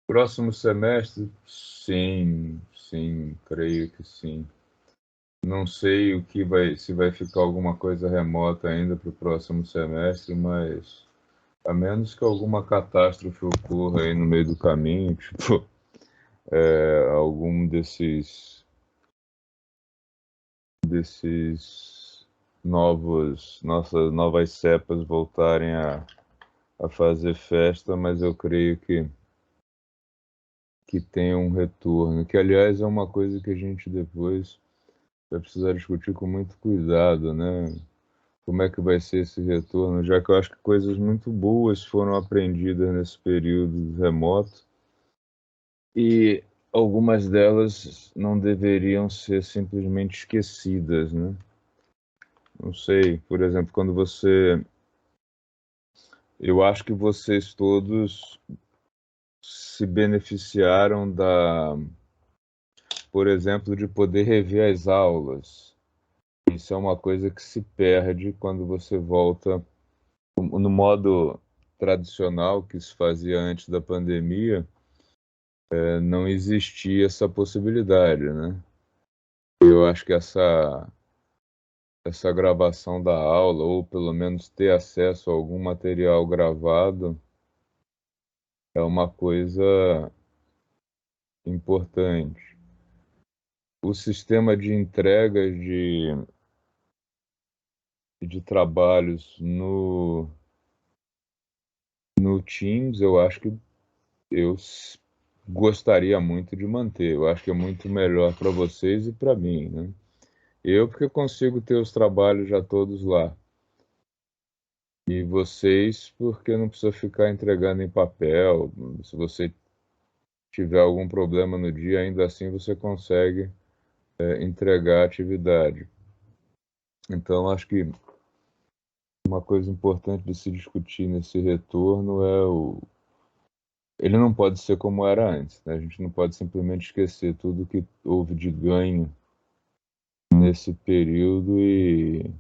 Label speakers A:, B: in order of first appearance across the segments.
A: Próximo semestre, sim, sim, creio que sim. Não sei o que vai, se vai ficar alguma coisa remota ainda para o próximo semestre, mas a menos que alguma catástrofe ocorra aí no meio do caminho, tipo, algum desses nossas novas cepas voltarem a fazer festa, mas eu creio que tem um retorno, que aliás é uma coisa que a gente depois vai precisar discutir com muito cuidado, né? Como é que vai ser esse retorno, já que eu acho que coisas muito boas foram aprendidas nesse período remoto e algumas delas não deveriam ser simplesmente esquecidas, né? Não sei, por exemplo, eu acho que vocês todos se beneficiaram por exemplo, de poder rever as aulas. Isso é uma coisa que se perde quando você volta no modo tradicional que se fazia antes da pandemia. Não existia essa possibilidade, né? Eu acho que essa gravação da aula, ou pelo menos ter acesso a algum material gravado, é uma coisa importante. O sistema de entrega de trabalhos no Teams, eu acho que gostaria muito de manter. Eu acho que é muito melhor para vocês e para mim, né? Eu, porque consigo ter os trabalhos já todos lá. E vocês, porque não precisa ficar entregando em papel. Se você tiver algum problema no dia, ainda assim você consegue, entregar a atividade. Então, acho que uma coisa importante de se discutir nesse retorno ele não pode ser como era antes, né? A gente não pode simplesmente esquecer tudo que houve de ganho nesse período e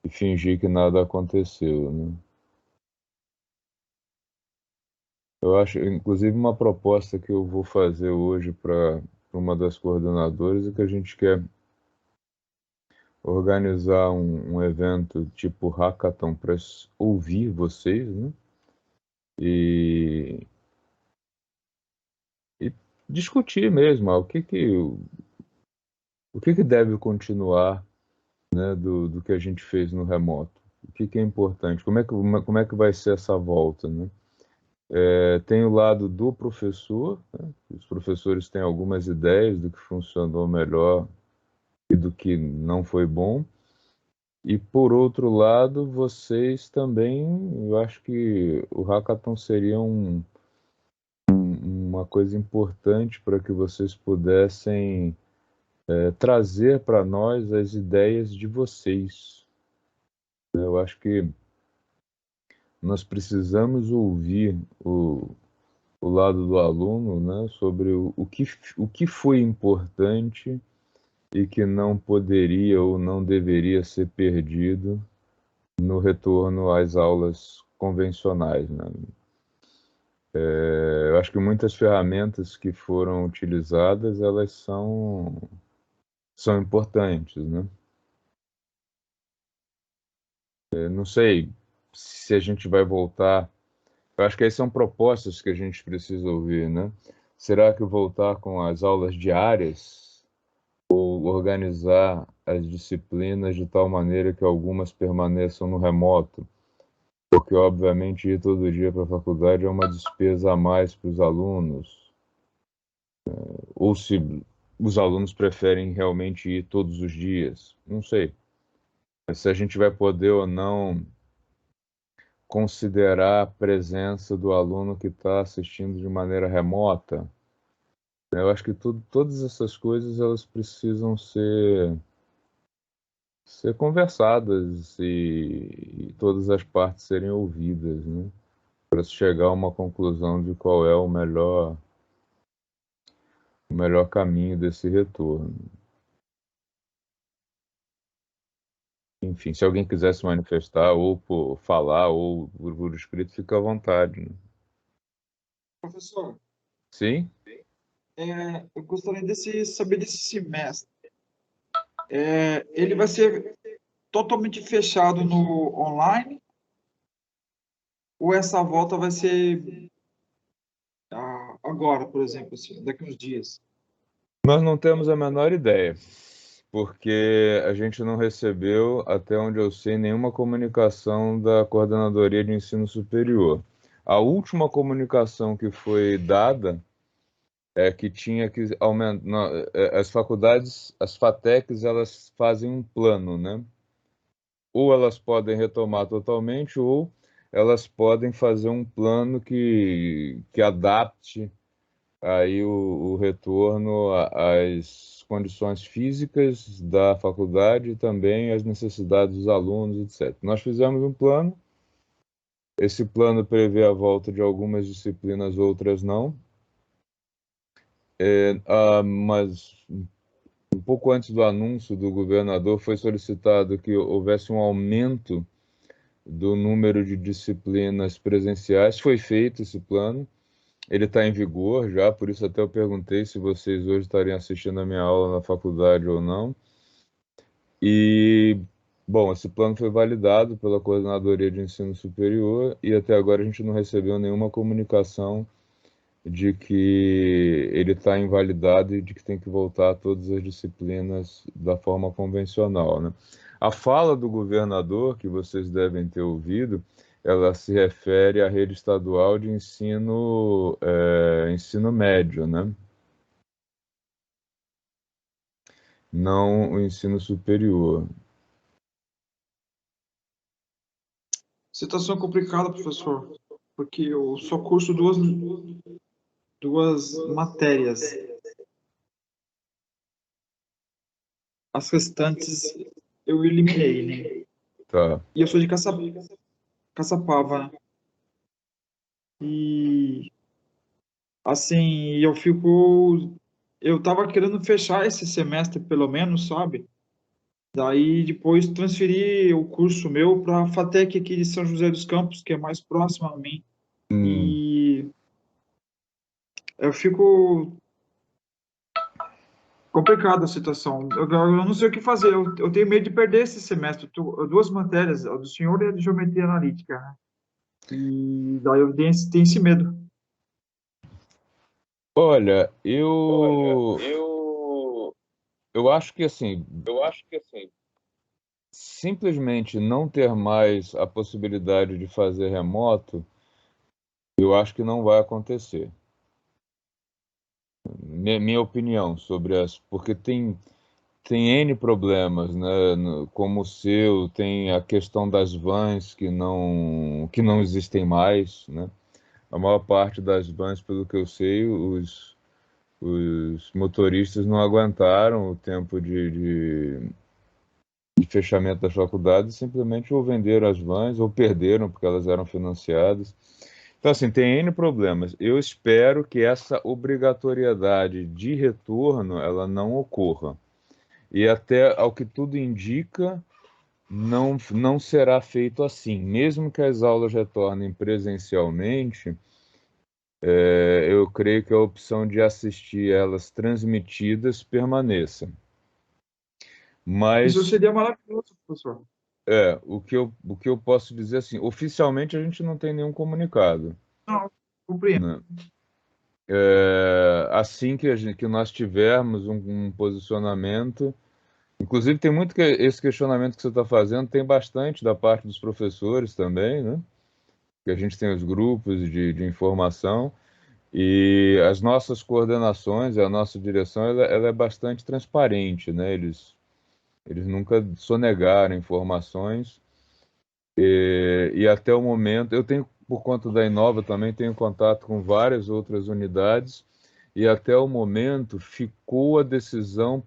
A: fingir que nada aconteceu, né? Eu acho, inclusive, uma proposta que eu vou fazer hoje para uma das coordenadoras é que a gente quer organizar um evento tipo hackathon para ouvir vocês, né? E, e discutir mesmo, o que que deve continuar, né, do que a gente fez no remoto. O que que é importante? Como é que vai ser essa volta, né? Tem o lado do professor, né? Os professores têm algumas ideias do que funcionou melhor e do que não foi bom. E por outro lado, vocês também, eu acho que o hackathon seria uma coisa importante para que vocês pudessem, trazer para nós as ideias de vocês. Eu acho que nós precisamos ouvir o lado do aluno, né, sobre o que foi importante e que não poderia ou não deveria ser perdido no retorno às aulas convencionais, né? Eu acho que muitas ferramentas que foram utilizadas, elas são importantes, né? Não sei se a gente vai voltar. Eu acho que aí são propostas que a gente precisa ouvir, né? Será que voltar com as aulas diárias ou organizar as disciplinas de tal maneira que algumas permaneçam no remoto? Porque, obviamente, ir todo dia para a faculdade é uma despesa a mais para os alunos. Ou se os alunos preferem realmente ir todos os dias, não sei. Mas se a gente vai poder ou não considerar a presença do aluno que está assistindo de maneira remota, eu acho que todas essas coisas elas precisam ser conversadas e todas as partes serem ouvidas, né? Para se chegar a uma conclusão de qual é o melhor caminho desse retorno. Enfim, se alguém quiser se manifestar ou por falar ou por escrito, fica à vontade, né?
B: Professor,
A: Sim?
B: Eu gostaria de saber desse semestre. Ele vai ser totalmente fechado no online ou essa volta vai ser agora, por exemplo, assim, daqui uns dias?
A: Nós não temos a menor ideia, porque a gente não recebeu, até onde eu sei, nenhuma comunicação da Coordenadoria de Ensino Superior. A última comunicação que foi dada é que tinha que aumentar. As faculdades, as FATECs, elas fazem um plano, né? Ou elas podem retomar totalmente, ou elas podem fazer um plano que adapte aí o retorno às condições físicas da faculdade e também às necessidades dos alunos, etc. Nós fizemos um plano, esse plano prevê a volta de algumas disciplinas, outras não, mas um pouco antes do anúncio do governador foi solicitado que houvesse um aumento do número de disciplinas presenciais. Foi feito esse plano, ele está em vigor já, por isso até eu perguntei se vocês hoje estariam assistindo a minha aula na faculdade ou não. E, bom, esse plano foi validado pela Coordenadoria de Ensino Superior e até agora a gente não recebeu nenhuma comunicação de que ele está invalidado e de que tem que voltar a todas as disciplinas da forma convencional, né? A fala do governador, que vocês devem ter ouvido, ela se refere à rede estadual de ensino, ensino médio, né? Não o ensino superior.
B: Situação complicada, professor, porque eu só curso duas matérias. As restantes eu eliminei, né?
A: Tá.
B: E eu sou de Caçapava, né? E assim, eu tava querendo fechar esse semestre pelo menos, sabe? Daí depois transferi o curso meu para a FATEC aqui de São José dos Campos, que é mais próxima a mim.
A: Hum.
B: E eu fico complicada a situação. Eu não sei o que fazer. Eu tenho medo de perder esse semestre. Duas matérias, a do senhor e a de geometria analítica, né? E daí tenho esse medo.
A: Olha,
B: Olha,
A: eu acho que assim,
B: eu acho que assim,
A: simplesmente não ter mais a possibilidade de fazer remoto, eu acho que não vai acontecer. Minha opinião sobre as, porque tem N problemas, né? Como o seu, tem a questão das vans que não existem mais, né? A maior parte das vans, pelo que eu sei, os motoristas não aguentaram o tempo de fechamento das faculdades, simplesmente ou venderam as vans ou perderam porque elas eram financiadas. Então, assim, tem N problemas. Eu espero que essa obrigatoriedade de retorno ela não ocorra. E até ao que tudo indica, não será feito assim. Mesmo que as aulas retornem presencialmente, eu creio que a opção de assistir elas transmitidas permaneça.
B: isso
A: Mas
B: seria maravilhoso, professor.
A: o que eu posso dizer assim, oficialmente a gente não tem nenhum comunicado,
B: Não, compreendo.
A: né? Assim que nós tivermos um posicionamento, inclusive tem muito que esse questionamento que você está fazendo, tem bastante da parte dos professores também, né? Que a gente tem os grupos de informação e as nossas coordenações, a nossa direção, ela é bastante transparente, né? Eles nunca sonegaram informações. E até o momento, eu tenho, por conta da Inova, também tenho contato com várias outras unidades, e até o momento ficou a decisão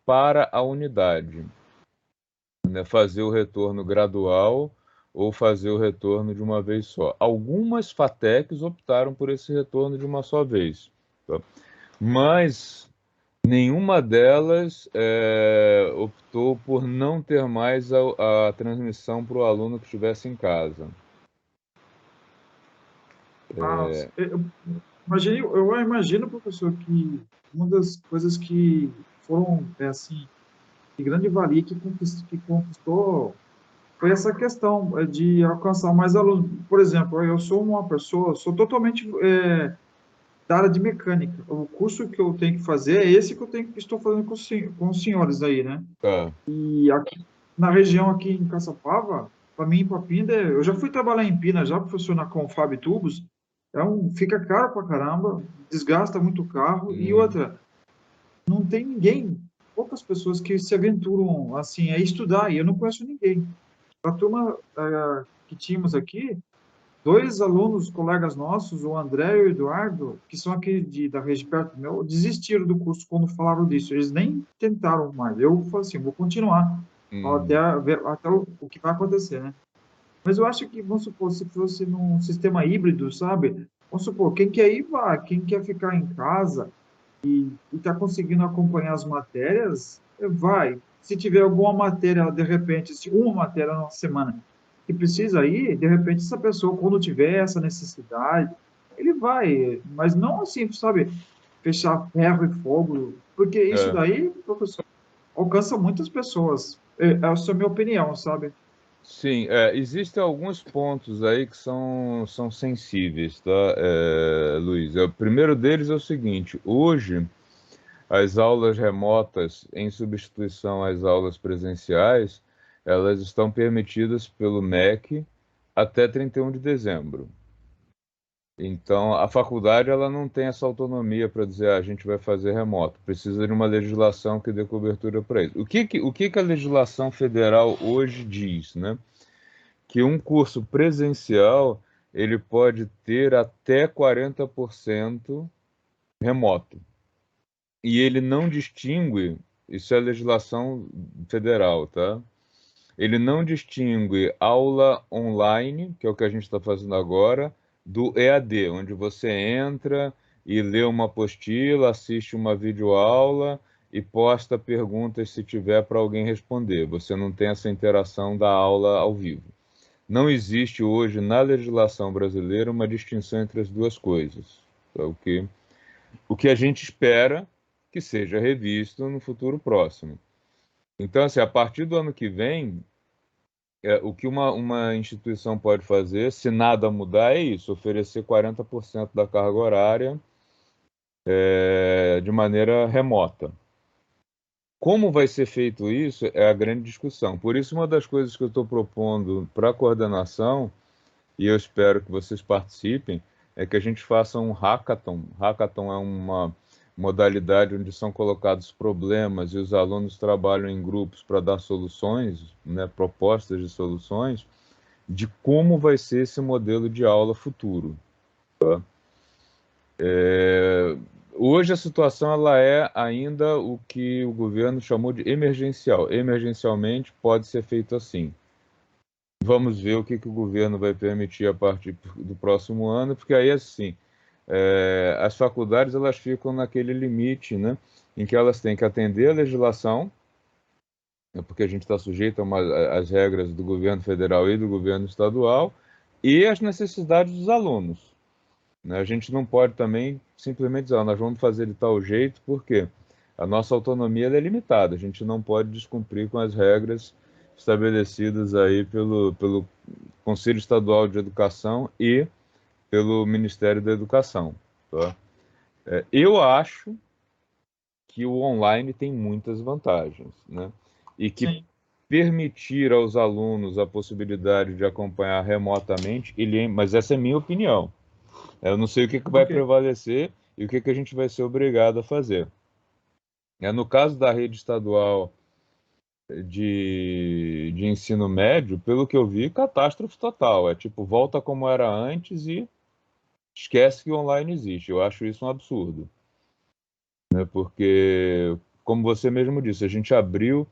A: para a unidade, né, fazer o retorno gradual ou fazer o retorno de uma vez só. Algumas FATECs optaram por esse retorno de uma só vez, tá? Mas nenhuma delas optou por não ter mais a transmissão para o aluno que estivesse em casa.
B: Eu imagino, professor, que uma das coisas que foram, assim, de grande valia que conquistou foi essa questão de alcançar mais alunos. Por exemplo, eu sou uma pessoa, sou totalmente da área de mecânica. O curso que eu tenho que fazer é esse que estou fazendo com os senhores aí, né?
A: Tá.
B: E aqui na região aqui em Caçapava, para mim, para Pinda, eu já fui trabalhar em Pina, já professor na Confab Tubos, fica caro pra caramba, desgasta muito o carro e
A: Hum,
B: outra, não tem ninguém, poucas pessoas que se aventuram assim a estudar e eu não conheço ninguém. A turma que tínhamos aqui, dois alunos, colegas nossos, o André e o Eduardo, que são aqui da rede perto do meu, desistiram do curso quando falaram disso. Eles nem tentaram mais. Eu falei assim, vou continuar até,
A: uhum.
B: até o que vai acontecer, né? Mas eu acho que, vamos supor, se fosse num sistema híbrido, sabe? Vamos supor, quem quer ir, vai. Quem quer ficar em casa e está conseguindo acompanhar as matérias, vai. Se tiver alguma matéria, de repente, se uma matéria na semana que precisa ir, de repente, essa pessoa, quando tiver essa necessidade, ele vai. Mas não assim, sabe? Fechar ferro e fogo, porque isso
A: É.
B: daí, professor, alcança muitas pessoas. Essa é a minha opinião, sabe?
A: Sim, existem alguns pontos aí que são sensíveis, tá, Luiz? O primeiro deles é o seguinte: hoje, as aulas remotas, em substituição às aulas presenciais, elas estão permitidas pelo MEC até 31 de dezembro. Então, a faculdade ela não tem essa autonomia para dizer a gente vai fazer remoto. Precisa de uma legislação que dê cobertura para isso. O que que a legislação federal hoje diz, né? Que um curso presencial ele pode ter até 40% remoto. E ele não distingue, isso é legislação federal, tá? Ele não distingue aula online, que é o que a gente está fazendo agora, do EAD, onde você entra e lê uma apostila, assiste uma videoaula e posta perguntas se tiver para alguém responder. Você não tem essa interação da aula ao vivo. Não existe hoje na legislação brasileira uma distinção entre as duas coisas. É o que a gente espera que seja revisto no futuro próximo. Então, assim, a partir do ano que vem, o que uma instituição pode fazer, se nada mudar, é isso: oferecer 40% da carga horária de maneira remota. Como vai ser feito isso é a grande discussão. Por isso, uma das coisas que eu estou propondo para a coordenação, e eu espero que vocês participem, é que a gente faça um hackathon. Hackathon é uma modalidade onde são colocados problemas e os alunos trabalham em grupos para dar soluções, né, propostas de soluções, de como vai ser esse modelo de aula futuro. Hoje a situação ela é ainda o que o governo chamou de emergencial. Emergencialmente pode ser feito assim. Vamos ver o que o governo vai permitir a partir do próximo ano, porque aí assim, as faculdades elas ficam naquele limite, né, em que elas têm que atender a legislação, né, porque a gente está sujeito às regras do governo federal e do governo estadual, e as necessidades dos alunos, né? A gente não pode também simplesmente dizer, nós vamos fazer de tal jeito, porque a nossa autonomia ela é limitada, a gente não pode descumprir com as regras estabelecidas aí pelo Conselho Estadual de Educação e pelo Ministério da Educação, tá? Eu acho que o online tem muitas vantagens, né? E que
B: Sim.
A: permitir aos alunos a possibilidade de acompanhar remotamente, mas essa é minha opinião. Eu não sei o que vai
B: Ok.
A: prevalecer e o que a gente vai ser obrigado a fazer. No caso da rede estadual de ensino médio, pelo que eu vi, catástrofe total. É tipo, volta como era antes e esquece que o online existe. Eu acho isso um absurdo, né? Porque, como você mesmo disse, a gente abriu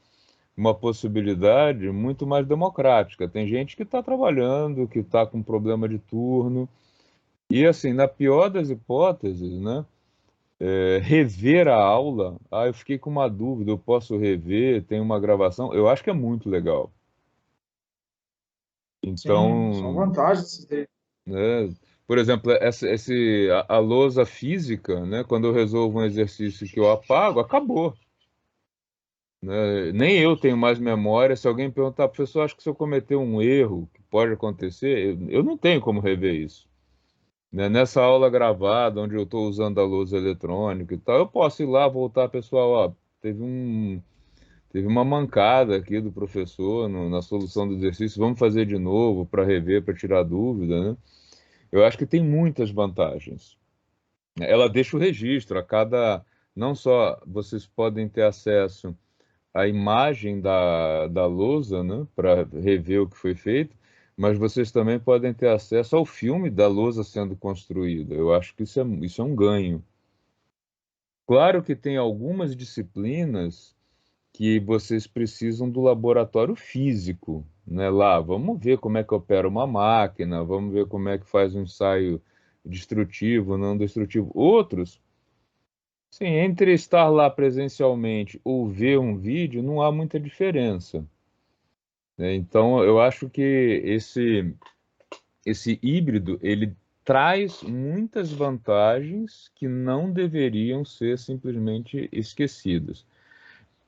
A: uma possibilidade muito mais democrática. Tem gente que está trabalhando, que está com problema de turno, e assim, na pior das hipóteses, né? Rever a aula, eu fiquei com uma dúvida, eu posso rever, tem uma gravação, eu acho que é muito legal.
B: Sim, são
A: Então,
B: vantagens.
A: né, por exemplo, a lousa física, né? Quando eu resolvo um exercício que eu apago, acabou. Né? Nem eu tenho mais memória. Se alguém perguntar, professor, acho que se eu cometer um erro, que pode acontecer, eu não tenho como rever isso. Né? Nessa aula gravada, onde eu estou usando a lousa eletrônica e tal, eu posso ir lá, voltar, pessoal, ó, teve uma mancada aqui do professor na solução do exercício, vamos fazer de novo para rever, para tirar dúvida, né? Eu acho que tem muitas vantagens. Ela deixa o registro, não só vocês podem ter acesso à imagem da lousa, né, para rever o que foi feito, mas vocês também podem ter acesso ao filme da lousa sendo construída. Eu acho que isso é um ganho. Claro que tem algumas disciplinas que vocês precisam do laboratório físico, né? Lá, vamos ver como é que opera uma máquina, vamos ver como é que faz um ensaio destrutivo, não destrutivo. Outros, sim, entre estar lá presencialmente ou ver um vídeo, não há muita diferença, né? Então, eu acho que esse híbrido, ele traz muitas vantagens que não deveriam ser simplesmente esquecidas.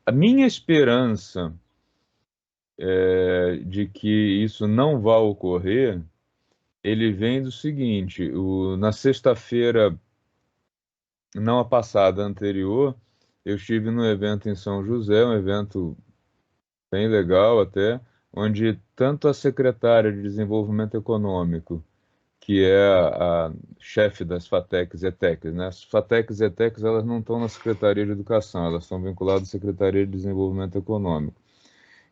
A: A minha esperança de que isso não vá ocorrer, ele vem do seguinte: na sexta-feira, não a passada, a anterior, eu estive num evento em São José, um evento bem legal até, onde tanto a secretária de Desenvolvimento Econômico, que é a chefe das FATECs e ETECs, né? As FATECs e ETECs, elas não estão na Secretaria de Educação, elas estão vinculadas à Secretaria de Desenvolvimento Econômico.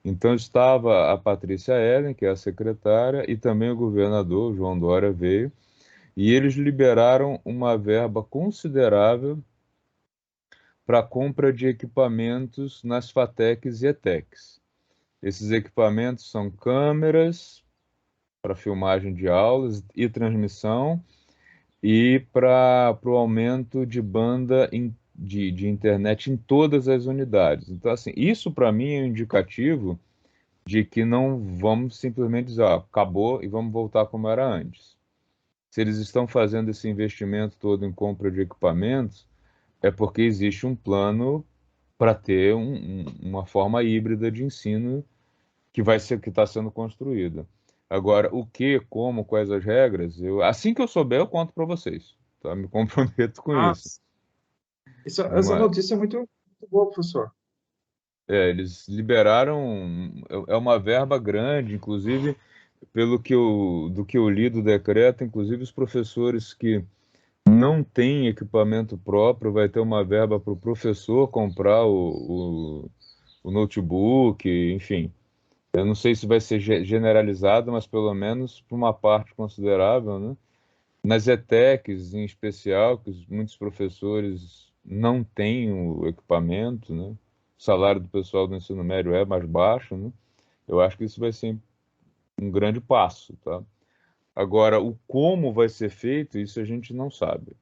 A: Então estava a Patrícia Ellen, que é a secretária, e também o governador, João Dória, veio, e eles liberaram uma verba considerável para a compra de equipamentos nas FATECs e ETECs. Esses equipamentos são câmeras para filmagem de aulas e transmissão e para o aumento de banda de internet em todas as unidades. Então, assim, isso para mim é um indicativo de que não vamos simplesmente dizer, ó, acabou e vamos voltar como era antes. Se eles estão fazendo esse investimento todo em compra de equipamentos, é porque existe um plano para ter uma forma híbrida de ensino que está sendo construída. Agora, o que, como, quais as regras, assim que eu souber, eu conto para vocês. Tá? Me comprometo com
B: Ah,
A: isso.
B: essa
A: Mas,
B: notícia é muito boa, professor.
A: eles liberaram, é uma verba grande, inclusive, do que eu li do decreto, inclusive os professores que não têm equipamento próprio, vai ter uma verba para o professor comprar o notebook, enfim. Eu não sei se vai ser generalizado, mas pelo menos para uma parte considerável, né? Nas ETECs, em especial, que muitos professores não têm o equipamento, né? O salário do pessoal do ensino médio é mais baixo, né? Eu acho que isso vai ser um grande passo, tá? Agora, o como vai ser feito, isso a gente não sabe.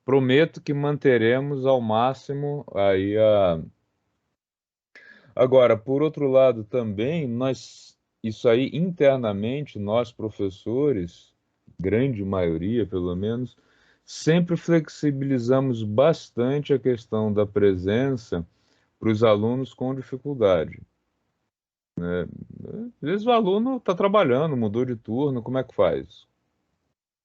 A: Prometo que manteremos ao máximo aí a. Agora, por outro lado, também isso aí internamente, nós professores, grande maioria pelo menos, sempre flexibilizamos bastante a questão da presença para os alunos com dificuldade. Às vezes o aluno está trabalhando, mudou de turno, como é que faz?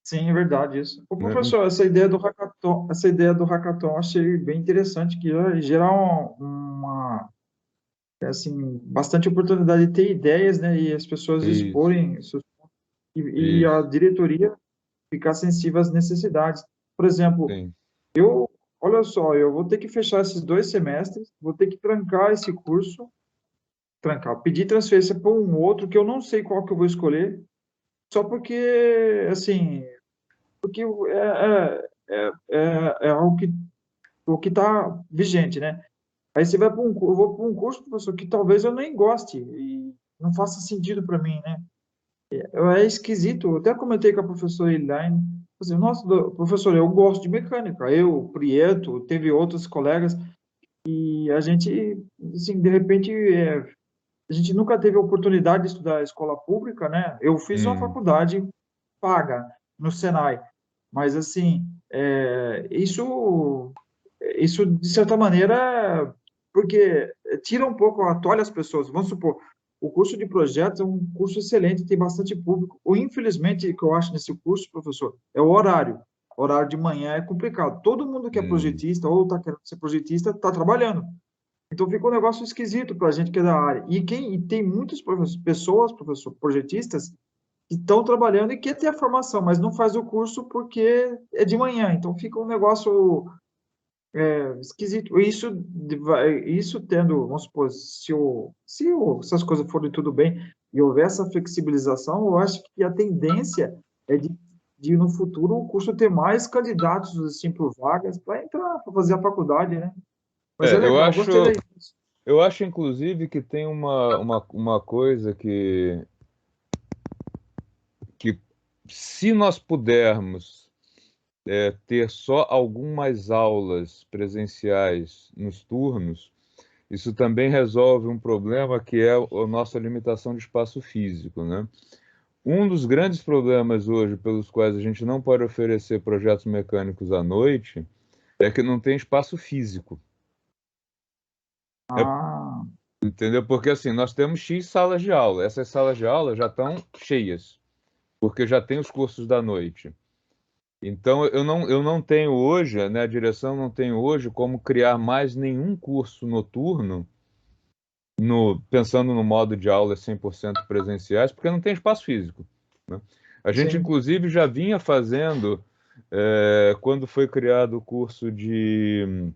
B: Sim, é verdade isso. O
A: Né?
B: professor, essa ideia do hackathon, achei bem interessante, que ia gerar uma, assim, bastante oportunidade de ter ideias, né, e as pessoas
A: Isso,
B: exporem e a
A: isso,
B: diretoria ficar sensível às necessidades. Por exemplo,
A: sim,
B: olha só, eu vou ter que fechar esses 2 semestres, vou ter que trancar esse curso, pedir transferência para um outro que eu não sei qual que eu vou escolher, só porque, assim, porque é algo o que está vigente, né? Aí você vai para eu vou para um curso, professor, que talvez eu nem goste e não faça sentido para mim, né? É esquisito. Eu até comentei com a professora Elaine, assim, nossa, professor, eu gosto de mecânica. Eu, o Prieto, teve outros colegas e a gente, assim, de repente, a gente nunca teve a oportunidade de estudar escola pública, né? Eu fiz uma
A: hum,
B: faculdade paga, no Senai. Mas, assim, isso, de certa maneira, porque tira um pouco, atolha as pessoas. Vamos supor, o curso de projetos é um curso excelente, tem bastante público. Ou, infelizmente, o que eu acho nesse curso, professor, é o horário. O horário de manhã é complicado. Todo mundo que é
A: Hum,
B: projetista ou está querendo ser projetista está trabalhando. Então fica um negócio esquisito para a gente que é da área. E tem muitas pessoas, professor, projetistas, que estão trabalhando e quer ter a formação, mas não faz o curso porque é de manhã. Então fica um negócio esquisito. Isso tendo, vamos supor, se essas coisas forem tudo bem e houver essa flexibilização, eu acho que a tendência é de no futuro o curso ter mais candidatos assim por vagas para entrar, para fazer a faculdade, né? Mas é
A: eu
B: legal,
A: acho,
B: gostei daí.
A: eu acho inclusive que tem uma coisa que se nós pudermos ter só algumas aulas presenciais nos turnos, isso também resolve um problema que é a nossa limitação de espaço físico, né? Um dos grandes problemas hoje pelos quais a gente não pode oferecer projetos mecânicos à noite é que não tem espaço físico. É,
B: Ah,
A: entendeu? Porque assim, nós temos X salas de aula. Essas salas de aula já estão cheias, porque já tem os cursos da noite. Então, eu não tenho hoje, né, a direção não tem hoje como criar mais nenhum curso noturno, pensando no modo de aulas 100% presenciais, porque não tem espaço físico, né? A gente,
B: sim.
A: inclusive, já vinha fazendo, quando foi criado o curso de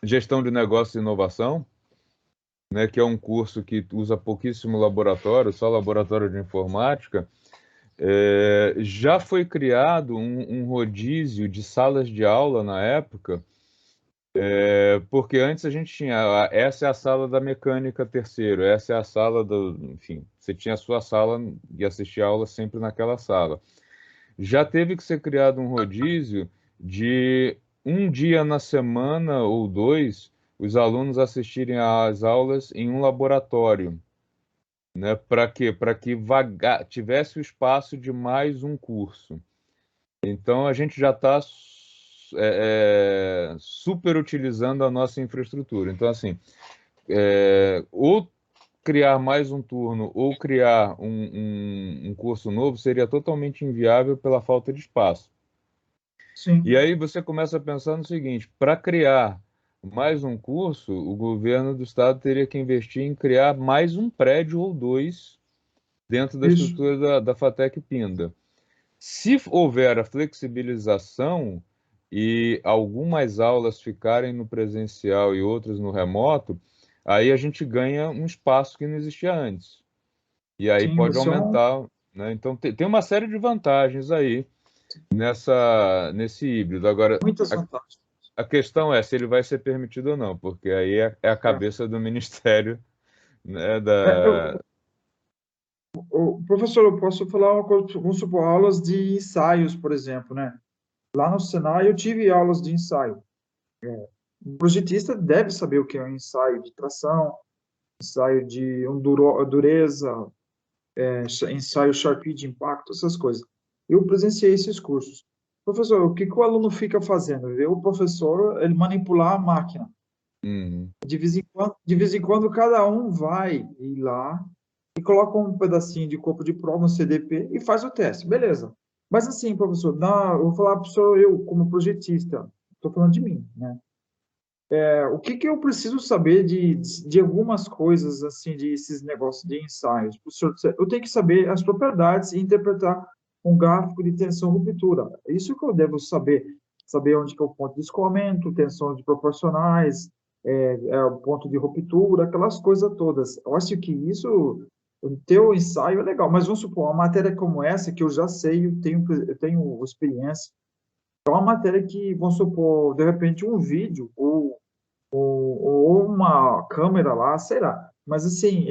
A: gestão de negócios e inovação, né, que é um curso que usa pouquíssimo laboratório, só laboratório de informática. Já foi criado um rodízio de salas de aula na época, porque antes a gente tinha, essa é a sala da mecânica terceiro, essa é a sala do, enfim, você tinha a sua sala e assistia a aula sempre naquela sala. Já teve que ser criado um rodízio de um dia na semana ou dois, os alunos assistirem às aulas em um laboratório, né? Para quê? Para que tivesse o espaço de mais um curso. Então a gente já está super utilizando a nossa infraestrutura. Então, assim, ou criar mais um turno ou criar um curso novo seria totalmente inviável pela falta de espaço. E
B: Sim,
A: aí você começa a pensar no seguinte: para criar mais um curso, o governo do estado teria que investir em criar mais um prédio ou dois dentro da
B: isso.
A: estrutura da FATEC Pinda. Se houver a flexibilização e algumas aulas ficarem no presencial e outras no remoto, aí a gente ganha um espaço que não existia antes. E aí
B: Sim,
A: pode
B: você é
A: aumentar, né? Então tem uma série de vantagens aí nesse híbrido. Agora,
B: muitas vantagens.
A: a questão é se ele vai ser permitido ou não, porque aí é a
B: É.
A: cabeça do Ministério, né,
B: É, professor, eu posso falar uma coisa, vamos supor, aulas de ensaios, por exemplo, né? Lá no Senai eu tive aulas de ensaio. O projetista deve saber o que é um ensaio de tração, ensaio de dureza, ensaio Sharpie de impacto, essas coisas. Eu presenciei esses cursos. Professor, o que que o aluno fica fazendo? Vê o professor ele manipular a máquina.
A: uhum,
B: De vez em quando cada um vai ir lá e coloca um pedacinho de corpo de prova, um CDP, e faz o teste. Beleza. Mas assim, professor, eu vou falar para o senhor, eu, como projetista, estou falando de mim, né? O que que eu preciso saber de algumas coisas, assim, de esses negócios de ensaios? Professor, eu tenho que saber as propriedades e interpretar um gráfico de tensão-ruptura. É isso que eu devo saber. Saber onde que é o ponto de escoamento, tensões proporcionais, o ponto de ruptura, aquelas coisas todas. Eu acho que isso, o teu ensaio é legal, mas vamos supor, uma matéria como essa, que eu já sei, eu tenho experiência, é uma matéria que, vamos supor, de repente um vídeo ou uma câmera lá, sei lá. Mas, assim,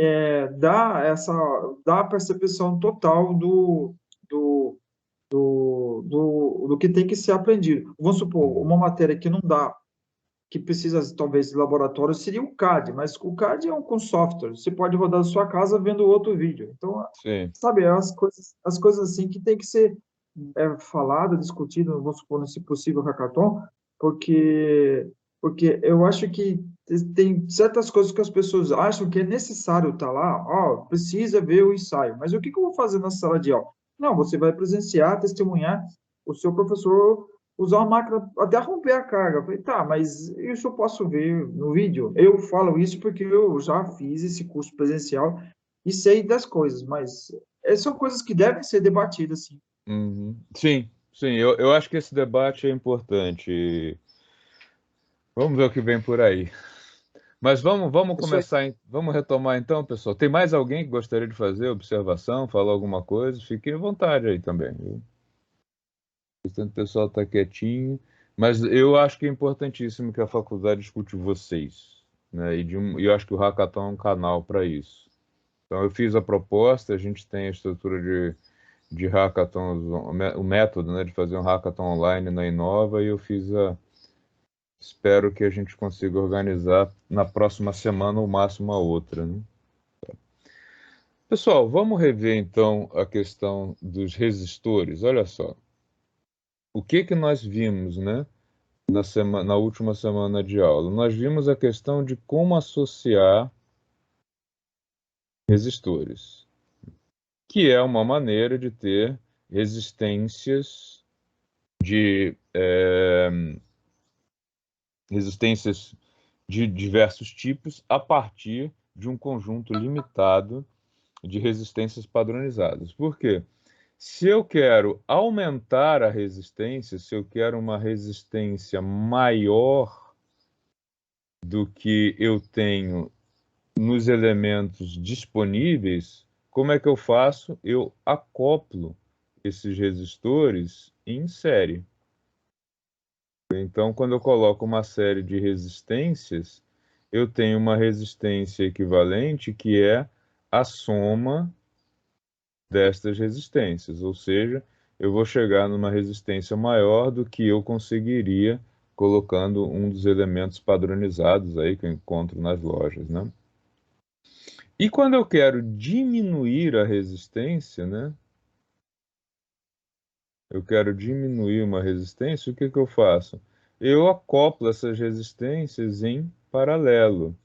B: dá a percepção total do, do que tem que ser aprendido. Vamos supor,
A: uhum.
B: uma matéria que não dá. que precisa, talvez, de laboratório seria o CAD, mas o CAD é com software, você pode rodar na sua casa vendo outro vídeo. Então,
A: Sim.
B: sabe, as coisas assim que tem que ser falada, discutida, vamos supor, se possível, hackathon, porque, porque eu acho que tem certas coisas que as pessoas acham que é necessário estar lá, ó, precisa ver o ensaio, mas o que que eu vou fazer na sala de aula? Não, você vai presenciar, testemunhar o seu professor usar uma máquina até romper a carga. Eu falei, tá, mas isso eu posso ver no vídeo. Eu falo isso porque eu já fiz esse curso presencial e sei das coisas, mas são coisas que devem ser debatidas, sim.
A: Uhum. Sim, sim, eu acho que esse debate é importante. Vamos ver o que vem por aí. Mas vamos
B: Isso aí.
A: começar, vamos retomar então, pessoal. Tem mais alguém que gostaria de fazer observação, falar alguma coisa? Fiquem à vontade aí também, viu? O restante do pessoal está quietinho, mas eu acho que é importantíssimo que a faculdade escute vocês, né? E eu acho que o Hackathon é um canal para isso. Então eu fiz a proposta, a gente tem a estrutura de hackathons, o método, né, de fazer um hackathon online na Inova, e eu fiz a. Espero que a gente consiga organizar na próxima semana, ou máximo a outra, né? Pessoal, vamos rever então a questão dos resistores. Olha só, o que que nós vimos, né, na última semana de aula? Nós vimos a questão de como associar resistores, que é uma maneira de ter resistências de resistências de diversos tipos a partir de um conjunto limitado de resistências padronizadas. Por quê? Se eu quero aumentar a resistência, se eu quero uma resistência maior do que eu tenho nos elementos disponíveis, como é que eu faço? Eu acoplo esses resistores em série. Então, quando eu coloco uma série de resistências, eu tenho uma resistência equivalente que é a soma destas resistências, ou seja, eu vou chegar numa resistência maior do que eu conseguiria colocando um dos elementos padronizados aí que eu encontro nas lojas, né? E quando eu quero diminuir a resistência, né? Eu quero diminuir uma resistência, o que que eu faço? Eu acoplo essas resistências em paralelo.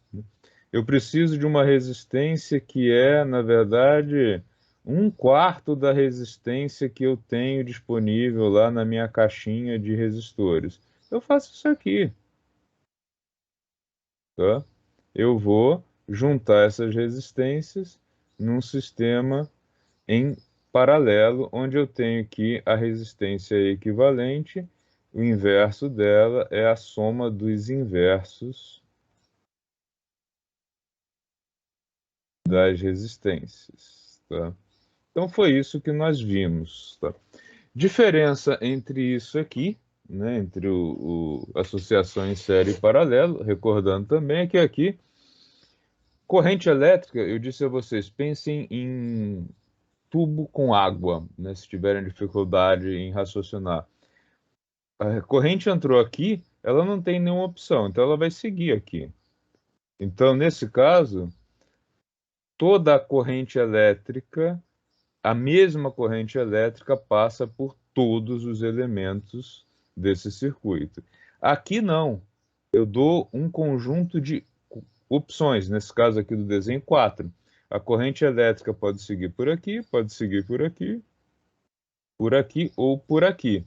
A: Eu preciso de uma resistência que é, na verdade, um quarto da resistência que eu tenho disponível lá na minha caixinha de resistores. Eu faço isso aqui, tá? Eu vou juntar essas resistências num sistema em paralelo, onde eu tenho que a resistência equivalente, o inverso dela é a soma dos inversos das resistências, tá? Então foi isso que nós vimos, tá? Diferença entre isso aqui, né, entre associação em série e paralelo, recordando também é que aqui, corrente elétrica, eu disse a vocês, pensem em tubo com água, né, se tiverem dificuldade em raciocinar. A corrente entrou aqui, ela não tem nenhuma opção, então ela vai seguir aqui. Então, nesse caso, toda a corrente elétrica, a mesma corrente elétrica passa por todos os elementos desse circuito. Aqui não, eu dou um conjunto de opções, nesse caso aqui do desenho, quatro. A corrente elétrica pode seguir por aqui, pode seguir por aqui ou por aqui.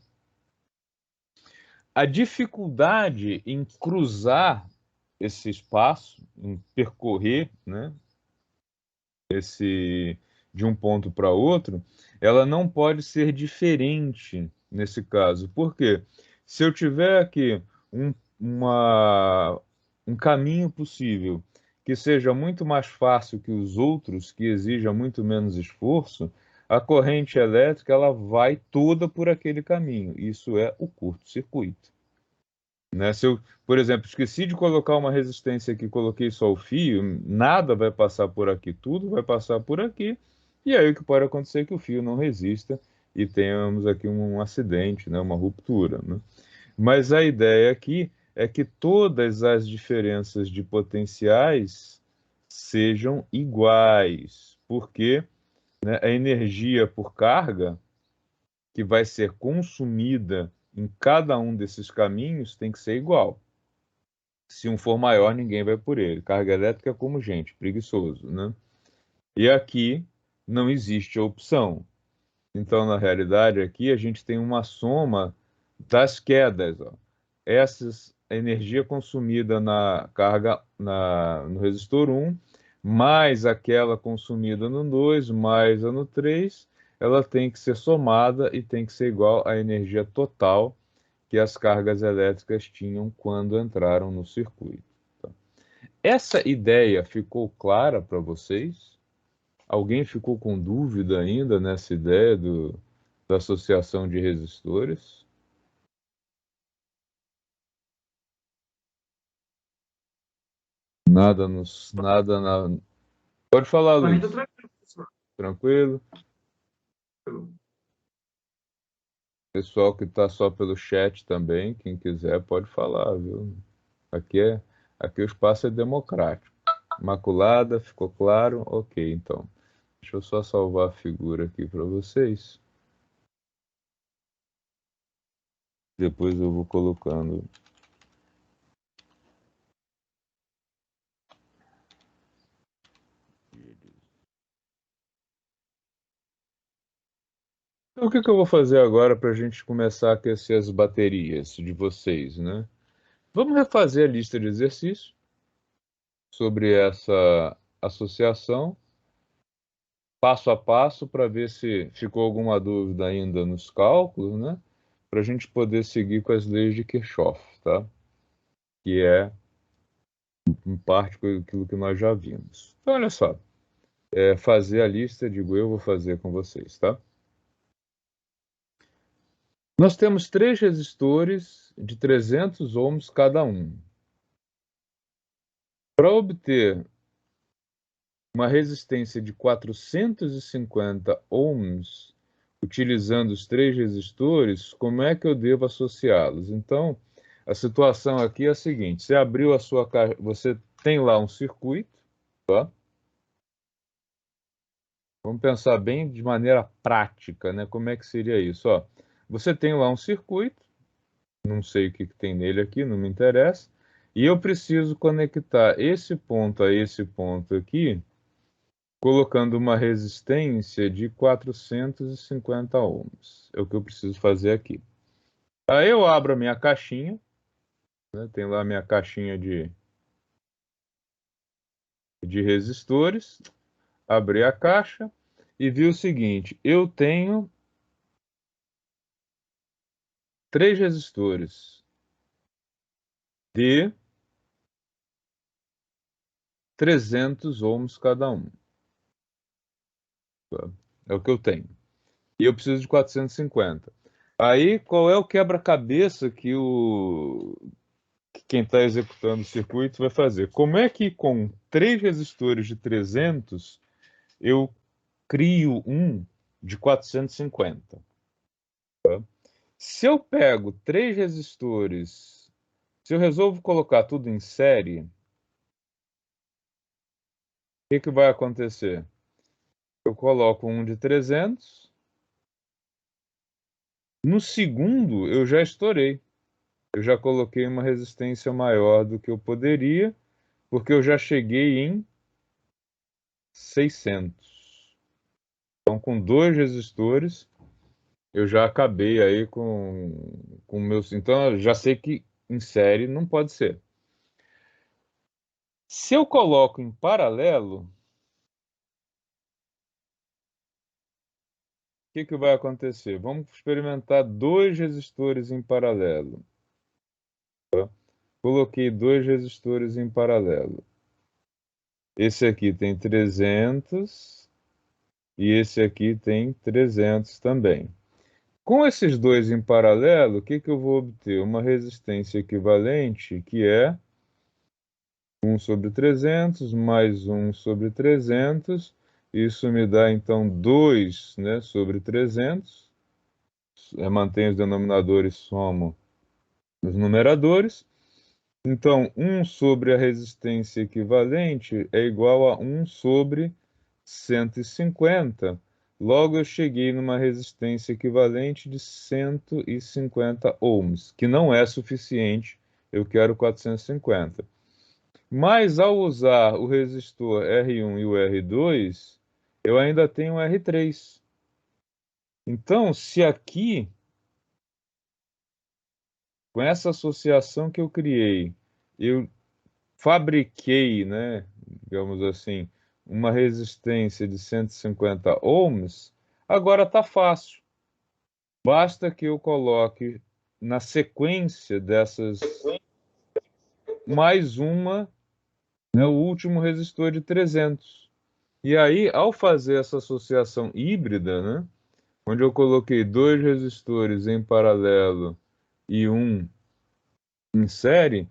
A: A dificuldade em cruzar esse espaço, em percorrer, né, esse de um ponto para outro, ela não pode ser diferente nesse caso. Por quê? Se eu tiver aqui um, um caminho possível que seja muito mais fácil que os outros, que exija muito menos esforço, a corrente elétrica ela vai toda por aquele caminho. Isso é o curto-circuito. Né? Se eu, por exemplo, esqueci de colocar uma resistência aqui, coloquei só o fio, nada vai passar por aqui, tudo vai passar por aqui, e aí o que pode acontecer é que o fio não resista e tenhamos aqui um acidente, né? Uma ruptura. Né? Mas a ideia aqui é que todas as diferenças de potenciais sejam iguais, porque, né, a energia por carga que vai ser consumida em cada um desses caminhos tem que ser igual. Se um for maior, ninguém vai por ele. Carga elétrica é como gente, preguiçoso, né? E aqui não existe a opção. Então, na realidade, aqui a gente tem uma soma das quedas. Ó. Essa energia consumida na carga no resistor 1, mais aquela consumida no 2, mais a no 3, ela tem que ser somada e tem que ser igual à energia total que as cargas elétricas tinham quando entraram no circuito. Tá? Essa ideia ficou clara para vocês? Alguém ficou com dúvida ainda nessa ideia da associação de resistores? Nada na. Pode falar,
B: Para mim tá
A: Luiz.
B: tranquilo, professor.
A: Tranquilo? Pessoal que está só pelo chat também, quem quiser pode falar, viu? Aqui aqui o espaço é democrático. Maculada, ficou claro? Ok, então. Deixa eu só salvar a figura aqui para vocês. Depois eu vou colocando. Então, o que que eu vou fazer agora para a gente começar a aquecer as baterias de vocês, né? Vamos refazer a lista de exercícios sobre essa associação, passo a passo, para ver se ficou alguma dúvida ainda nos cálculos, né? Para a gente poder seguir com as leis de Kirchhoff, tá? Que é, em parte, aquilo que nós já vimos. Então, olha só, fazer a lista, digo eu, vou fazer com vocês, tá? Nós temos 3 resistores de 300 ohms cada um. Para obter uma resistência de 450 ohms, utilizando os 3 resistores, como é que eu devo associá-los? Então, a situação aqui é a seguinte: você abriu a sua caixa, você tem lá um circuito, tá? Vamos pensar bem de maneira prática, né? Como é que seria isso? Ó, você tem lá um circuito, não sei o que tem nele aqui, não me interessa, e eu preciso conectar esse ponto a esse ponto aqui, colocando uma resistência de 450 ohms. É o que eu preciso fazer aqui. Aí eu abro a minha caixinha, né? Tem lá a minha caixinha de resistores, abri a caixa e vi o seguinte: eu tenho 3 resistores de 300 ohms cada um. Tá? É o que eu tenho. E eu preciso de 450. Aí, qual é o quebra-cabeça que quem está executando o circuito vai fazer? Como é que com 3 resistores de 300 eu crio um de 450? Tá? Se eu pego 3 resistores, se eu resolvo colocar tudo em série, o que vai acontecer? Eu coloco um de 300, no segundo eu já estourei. Eu já coloquei uma resistência maior do que eu poderia, porque eu já cheguei em 600. Então, com 2 resistores, eu já acabei aí com meus. Então, eu já sei que em série não pode ser. Se eu coloco em paralelo, o que vai acontecer? Vamos experimentar 2 resistores em paralelo. Tá? Coloquei 2 resistores em paralelo. Esse aqui tem 300 e esse aqui tem 300 também. Com esses dois em paralelo, o que eu vou obter? Uma resistência equivalente, que é 1 sobre 300 mais 1 sobre 300. Isso me dá, então, 2, né, sobre 300. Mantenho os denominadores, somo os numeradores. Então, 1 sobre a resistência equivalente é igual a 1 sobre 150. Logo, eu cheguei numa resistência equivalente de 150 ohms, que não é suficiente, eu quero 450. Mas, ao usar o resistor R1 e o R2, eu ainda tenho o R3. Então, se aqui, com essa associação que eu criei, eu fabriquei, né, digamos assim, uma resistência de 150 ohms, agora está fácil. Basta que eu coloque na sequência dessas mais uma, né, o último resistor de 300. E aí, ao fazer essa associação híbrida, né, onde eu coloquei dois resistores em paralelo e um em série,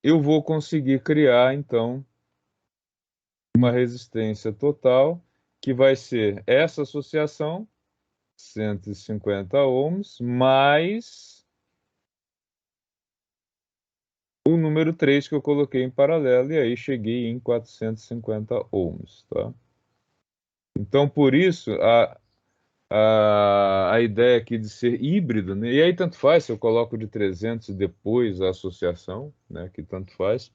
A: eu vou conseguir criar, então, uma resistência total, que vai ser essa associação, 150 ohms, mais o número 3 que eu coloquei em paralelo, e aí cheguei em 450 ohms, tá? Então, por isso, a ideia aqui de ser híbrido, né? E aí tanto faz se eu coloco de 300 e depois a associação, né? Que tanto faz,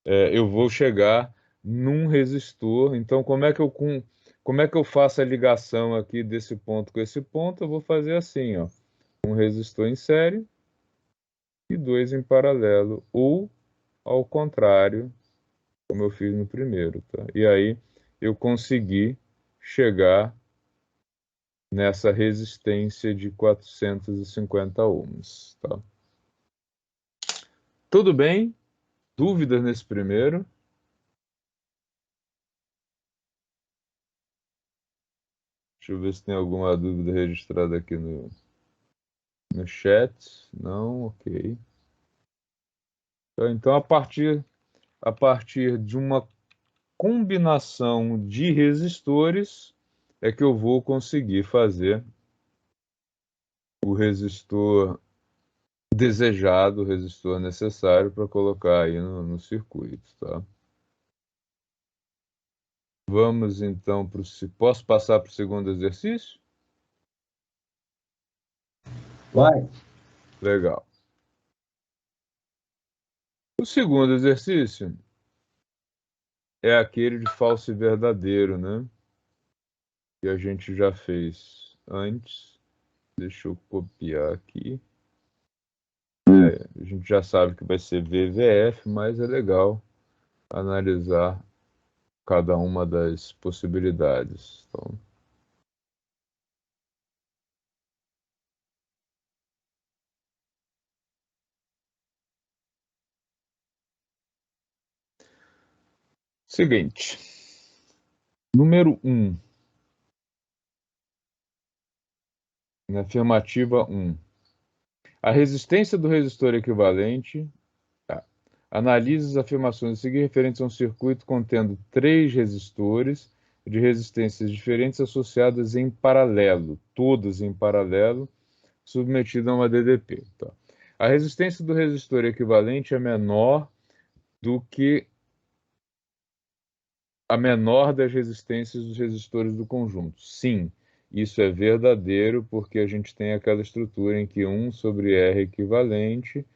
A: eu vou chegar num resistor. Então, como é que eu faço a ligação aqui desse ponto com esse ponto? Eu vou fazer assim, ó, um resistor em série e dois em paralelo, ou ao contrário, como eu fiz no primeiro, tá? E aí eu consegui chegar nessa resistência de 450 ohms, tá? Tudo bem? Dúvidas nesse primeiro? Deixa eu ver se tem alguma dúvida registrada aqui no chat. Não, ok. Então, a partir de uma combinação de resistores é que eu vou conseguir fazer o resistor desejado, o resistor necessário para colocar aí no circuito, tá? Vamos então para o... Posso passar para o segundo exercício?
C: Vai.
A: Legal. O segundo exercício é aquele de falso e verdadeiro, né? Que a gente já fez antes. Deixa eu copiar aqui. A gente já sabe que vai ser VVF, mas é legal analisar cada uma das possibilidades. Então, seguinte. Número 1. Na afirmativa 1. A resistência do resistor equivalente. Tá. Analise as afirmações a seguir referentes a um circuito contendo três resistores de resistências diferentes associadas em paralelo, todas em paralelo, submetidas a uma DDP. Tá. A resistência do resistor equivalente é menor do que a menor das resistências dos resistores do conjunto. Sim, isso é verdadeiro porque a gente tem aquela estrutura em que 1 sobre R equivalente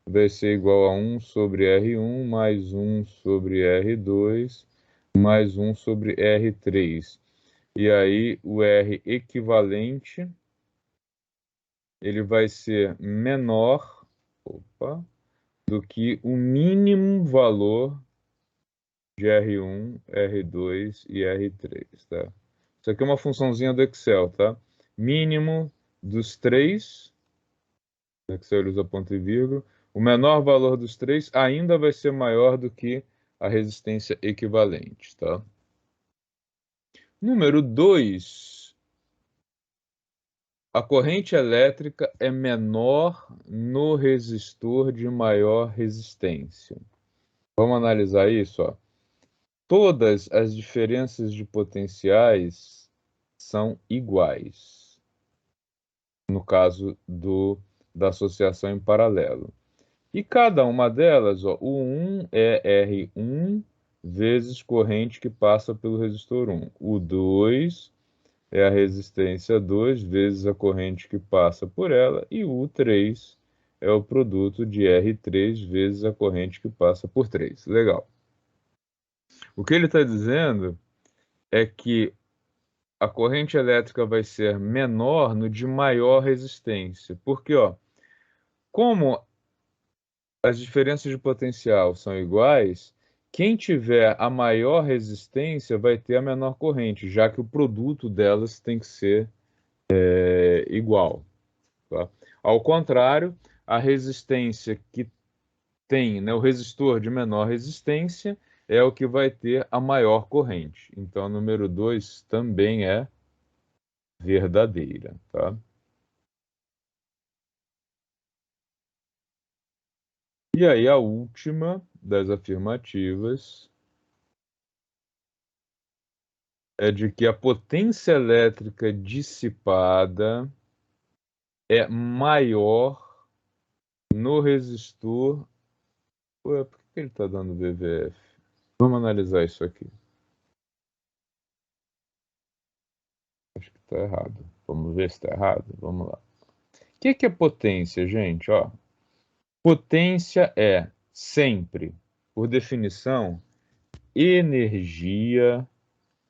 A: vai ser igual a 1 sobre R1 mais 1 sobre R2 mais 1 sobre R3. E aí o R equivalente ele vai ser menor, do que o mínimo valor de R1, R2 e R3, tá? Isso aqui é uma funçãozinha do Excel, tá? Mínimo dos três, o Excel usa ponto e vírgula, o menor valor dos três ainda vai ser maior do que a resistência equivalente, tá? Número 2, a corrente elétrica é menor no resistor de maior resistência. Vamos analisar isso, ó. Todas as diferenças de potenciais são iguais, no caso da associação em paralelo. E cada uma delas, ó, o 1 é R1 vezes corrente que passa pelo resistor 1. O 2 é a resistência 2 vezes a corrente que passa por ela. E o 3 é o produto de R3 vezes a corrente que passa por 3. Legal. O que ele está dizendo é que a corrente elétrica vai ser menor no de maior resistência. Porque, ó, como as diferenças de potencial são iguais, quem tiver a maior resistência vai ter a menor corrente, já que o produto delas tem que ser igual. Tá? Ao contrário, a resistência que tem, né, o resistor de menor resistência é o que vai ter a maior corrente. Então, a número 2 também é verdadeira. Tá? E aí, a última das afirmativas é de que a potência elétrica dissipada é maior no resistor. Ué, por que ele está dando VVF? Vamos analisar isso aqui. Acho que está errado. Vamos ver se está errado. Vamos lá. O que é potência, gente? Ó, potência é sempre, por definição, energia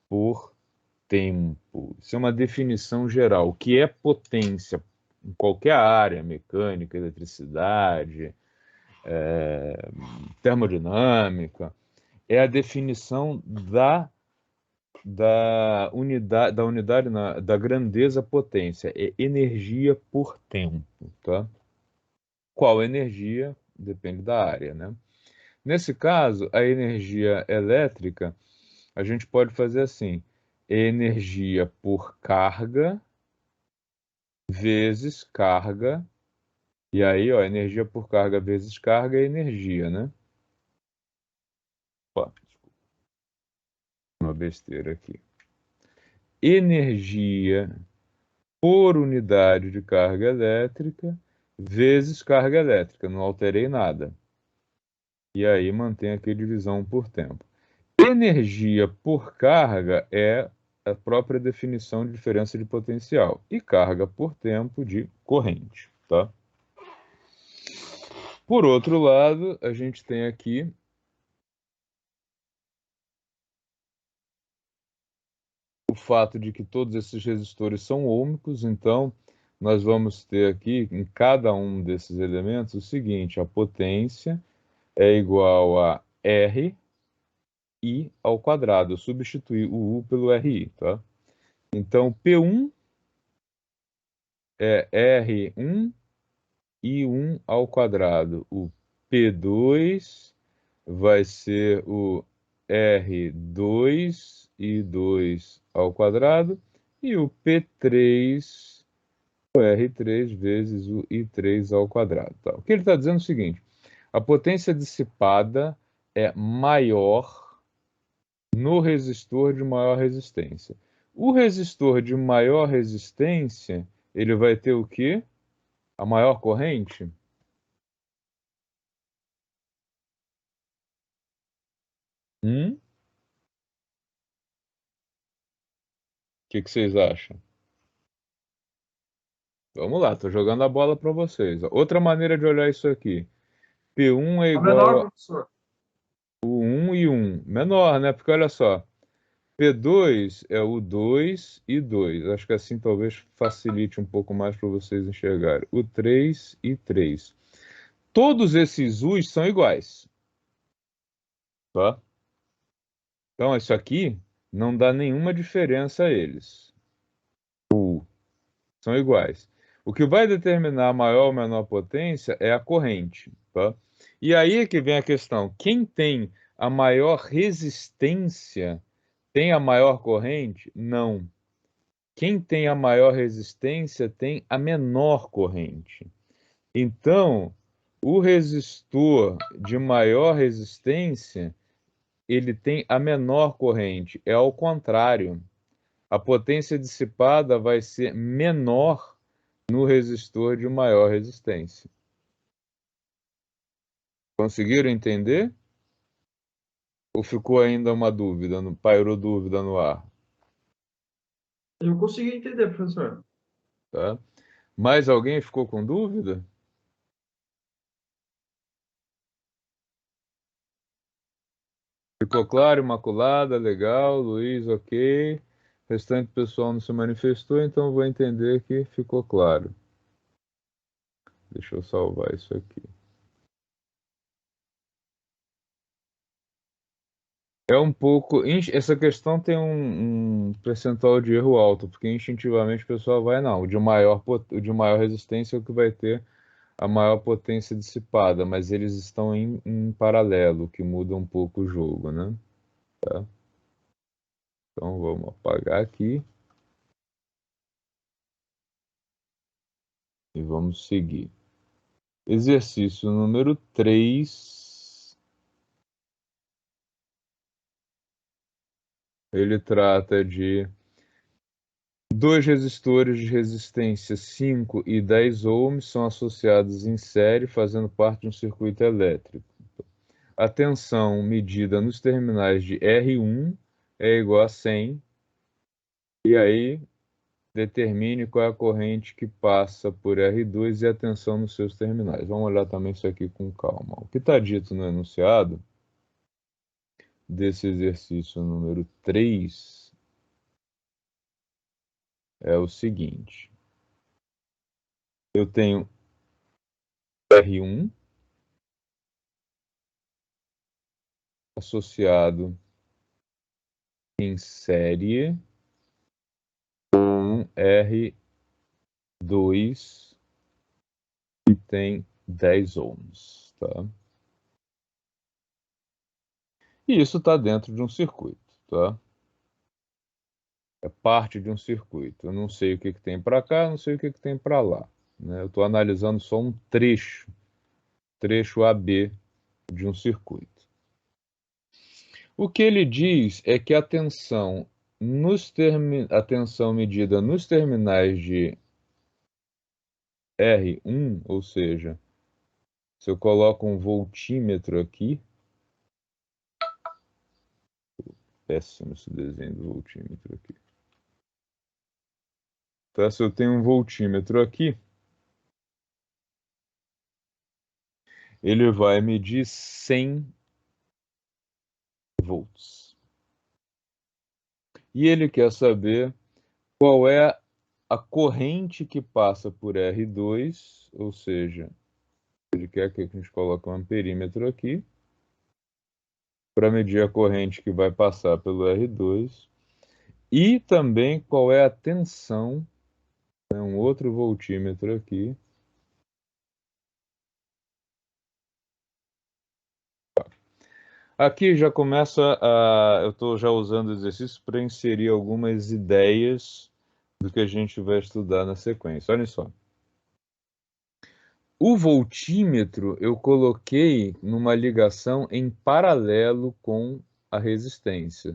A: por tempo. Isso é uma definição geral. O que é potência em qualquer área, mecânica, eletricidade, termodinâmica, é a definição da grandeza potência, é energia por tempo, tá? Qual energia? Depende da área, né? Nesse caso, a energia elétrica, a gente pode fazer assim, energia por carga vezes carga, e aí, ó, energia por carga vezes carga é energia, né? Ó, uma besteira aqui. Energia por unidade de carga elétrica vezes carga elétrica, não alterei nada. E aí mantém aqui divisão por tempo. Energia por carga é a própria definição de diferença de potencial e carga por tempo de corrente, tá? Por outro lado, a gente tem aqui o fato de que todos esses resistores são ohmicos, então nós vamos ter aqui em cada um desses elementos o seguinte: a potência é igual a R I ao quadrado. Eu substituí o U pelo RI, tá? Então, P1 é R1 I1 ao quadrado. O P2 vai ser o R2 I2 ao quadrado. E o P3, o R3 vezes o I3 ao quadrado. Tá? O que ele está dizendo é o seguinte: a potência dissipada é maior no resistor de maior resistência. O resistor de maior resistência, ele vai ter o quê? A maior corrente? O que vocês acham? Vamos lá, estou jogando a bola para vocês. Outra maneira de olhar isso aqui. P1 é
B: A menor,
A: igual a
B: professor.
A: o 1 e 1. Menor, né? Porque olha só, P2 é o 2 e 2. Acho que assim talvez facilite um pouco mais para vocês enxergarem. O 3 e 3. Todos esses U's são iguais, tá? Então, isso aqui não dá nenhuma diferença a eles. São iguais. O que vai determinar a maior ou menor potência é a corrente, tá? E aí é que vem a questão: quem tem a maior resistência tem a maior corrente? Não. Quem tem a maior resistência tem a menor corrente. Então, o resistor de maior resistência, ele tem a menor corrente. É ao contrário. A potência dissipada vai ser menor no resistor de maior resistência. Conseguiram entender? Ou ficou ainda uma dúvida, pairou dúvida no ar?
B: Eu consegui entender, professor.
A: Tá? Mais alguém ficou com dúvida? Ficou claro, Imaculada, legal, Luiz, ok. O restante do pessoal não se manifestou, então vou entender que ficou claro. Deixa eu salvar isso aqui. É um pouco. Essa questão tem um percentual de erro alto, porque instintivamente o pessoal vai, não, o de maior resistência é o que vai ter a maior potência dissipada, mas eles estão em paralelo, que muda um pouco o jogo, né? Tá? Então vamos apagar aqui e vamos seguir. Exercício número 3. Ele trata de dois resistores de resistência 5 e 10 ohms são associados em série, fazendo parte de um circuito elétrico. A tensão medida nos terminais de R1 é igual a 100, e aí determine qual é a corrente que passa por R2 e a tensão nos seus terminais. Vamos olhar também isso aqui com calma. O que está dito no enunciado desse exercício número 3 é o seguinte. Eu tenho R1 associado em série com R2 que tem 10 ohms, tá? E isso está dentro de um circuito, tá? É parte de um circuito. Eu não sei o que que tem para cá, não sei o que que tem para lá, né? Eu estou analisando só um trecho AB de um circuito. O que ele diz é que a tensão medida nos terminais de R1, ou seja, se eu coloco um voltímetro aqui, péssimo esse desenho do voltímetro aqui. Tá? Se eu tenho um voltímetro aqui, ele vai medir 100 volts. E ele quer saber qual é a corrente que passa por R2, ou seja, ele quer que a gente coloque um amperímetro aqui, para medir a corrente que vai passar pelo R2, e também qual é a tensão, né, um outro voltímetro aqui. Aqui já começa a. Eu estou já usando o exercício para inserir algumas ideias do que a gente vai estudar na sequência. Olha só. O voltímetro eu coloquei numa ligação em paralelo com a resistência,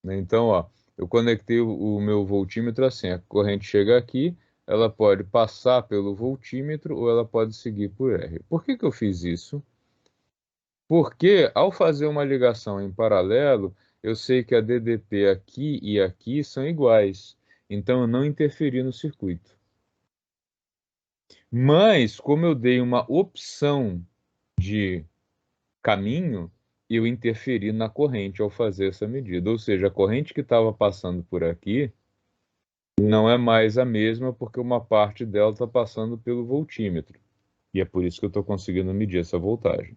A: né? Então, ó, eu conectei o meu voltímetro assim, a corrente chega aqui, ela pode passar pelo voltímetro ou ela pode seguir por R. Por que que eu fiz isso? Porque ao fazer uma ligação em paralelo, eu sei que a DDP aqui e aqui são iguais, então eu não interferi no circuito. Mas, como eu dei uma opção de caminho, eu interferi na corrente ao fazer essa medida. Ou seja, a corrente que estava passando por aqui não é mais a mesma porque uma parte dela está passando pelo voltímetro. E é por isso que eu estou conseguindo medir essa voltagem.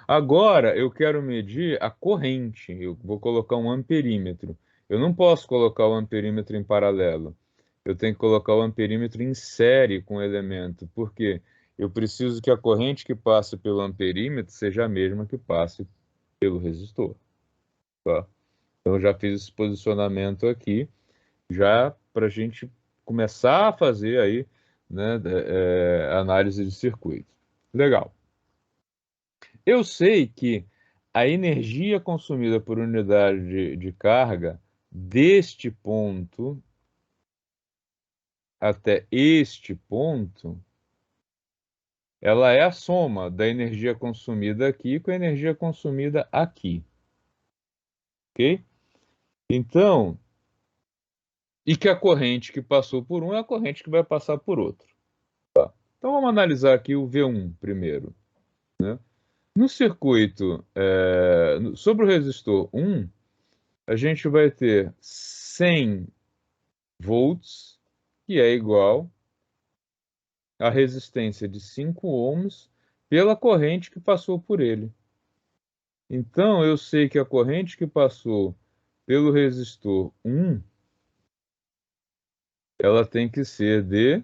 A: Agora eu quero medir a corrente. Eu vou colocar um amperímetro. Eu não posso colocar o amperímetro em paralelo. Eu tenho que colocar o amperímetro em série com o elemento. Por quê? Eu preciso que a corrente que passe pelo amperímetro seja a mesma que passe pelo resistor. Tá? Então, eu já fiz esse posicionamento aqui, já para a gente começar a fazer aí, né, análise de circuito. Legal. Eu sei que a energia consumida por unidade de carga deste ponto até este ponto ela é a soma da energia consumida aqui com a energia consumida aqui. Ok? Então, e que a corrente que passou por um é a corrente que vai passar por outro. Tá? Então, vamos analisar aqui o V1 primeiro. Né? No circuito, sobre o resistor 1, a gente vai ter 100 volts, que é igual à resistência de 5 ohms pela corrente que passou por ele. Então, eu sei que a corrente que passou pelo resistor 1, ela tem que ser de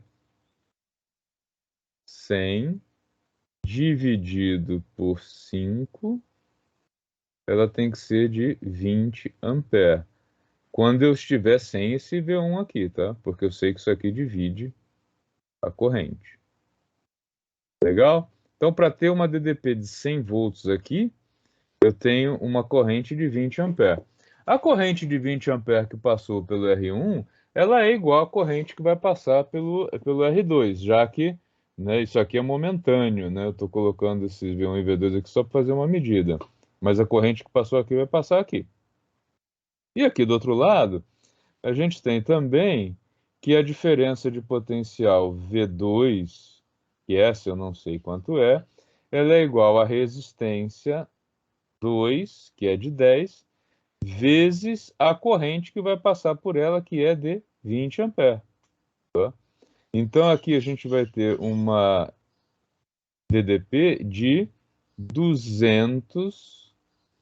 A: 100 dividido por 5, ela tem que ser de 20 ampere. Quando eu estiver sem esse V1 aqui, tá? Porque eu sei que isso aqui divide a corrente. Legal? Então, para ter uma DDP de 100 volts aqui, eu tenho uma corrente de 20 ampere. A corrente de 20 ampere que passou pelo R1, ela é igual à corrente que vai passar pelo R2, já que, né, isso aqui é momentâneo, né? Eu estou colocando esses V1 e V2 aqui só para fazer uma medida. Mas a corrente que passou aqui vai passar aqui. E aqui do outro lado, a gente tem também que a diferença de potencial V2, que essa eu não sei quanto é, ela é igual à resistência 2, que é de 10, vezes a corrente que vai passar por ela, que é de 20 ampere. Tá? Então aqui a gente vai ter uma DDP de 200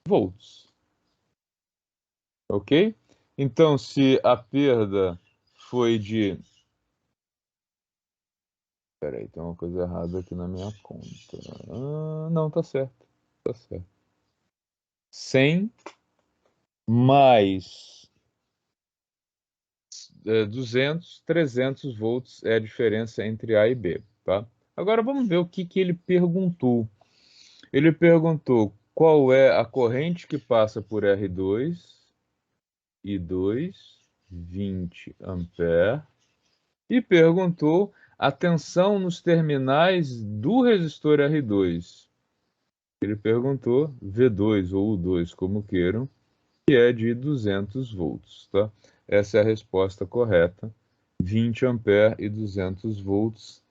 A: volts. Ok? Então, se a perda foi de... Peraí, tem uma coisa errada aqui na minha conta. Não, tá certo. Tá certo. 100 mais 200, 300 volts é a diferença entre A e B, tá? Agora vamos ver o que ele perguntou. Ele perguntou qual é a corrente que passa por R2 e 2, 20 ampere, e perguntou a tensão nos terminais do resistor R2. Ele perguntou V2 ou U2, como queiram, que é de 200 volts, tá? Essa é a resposta correta, 20 ampere e 200 volts,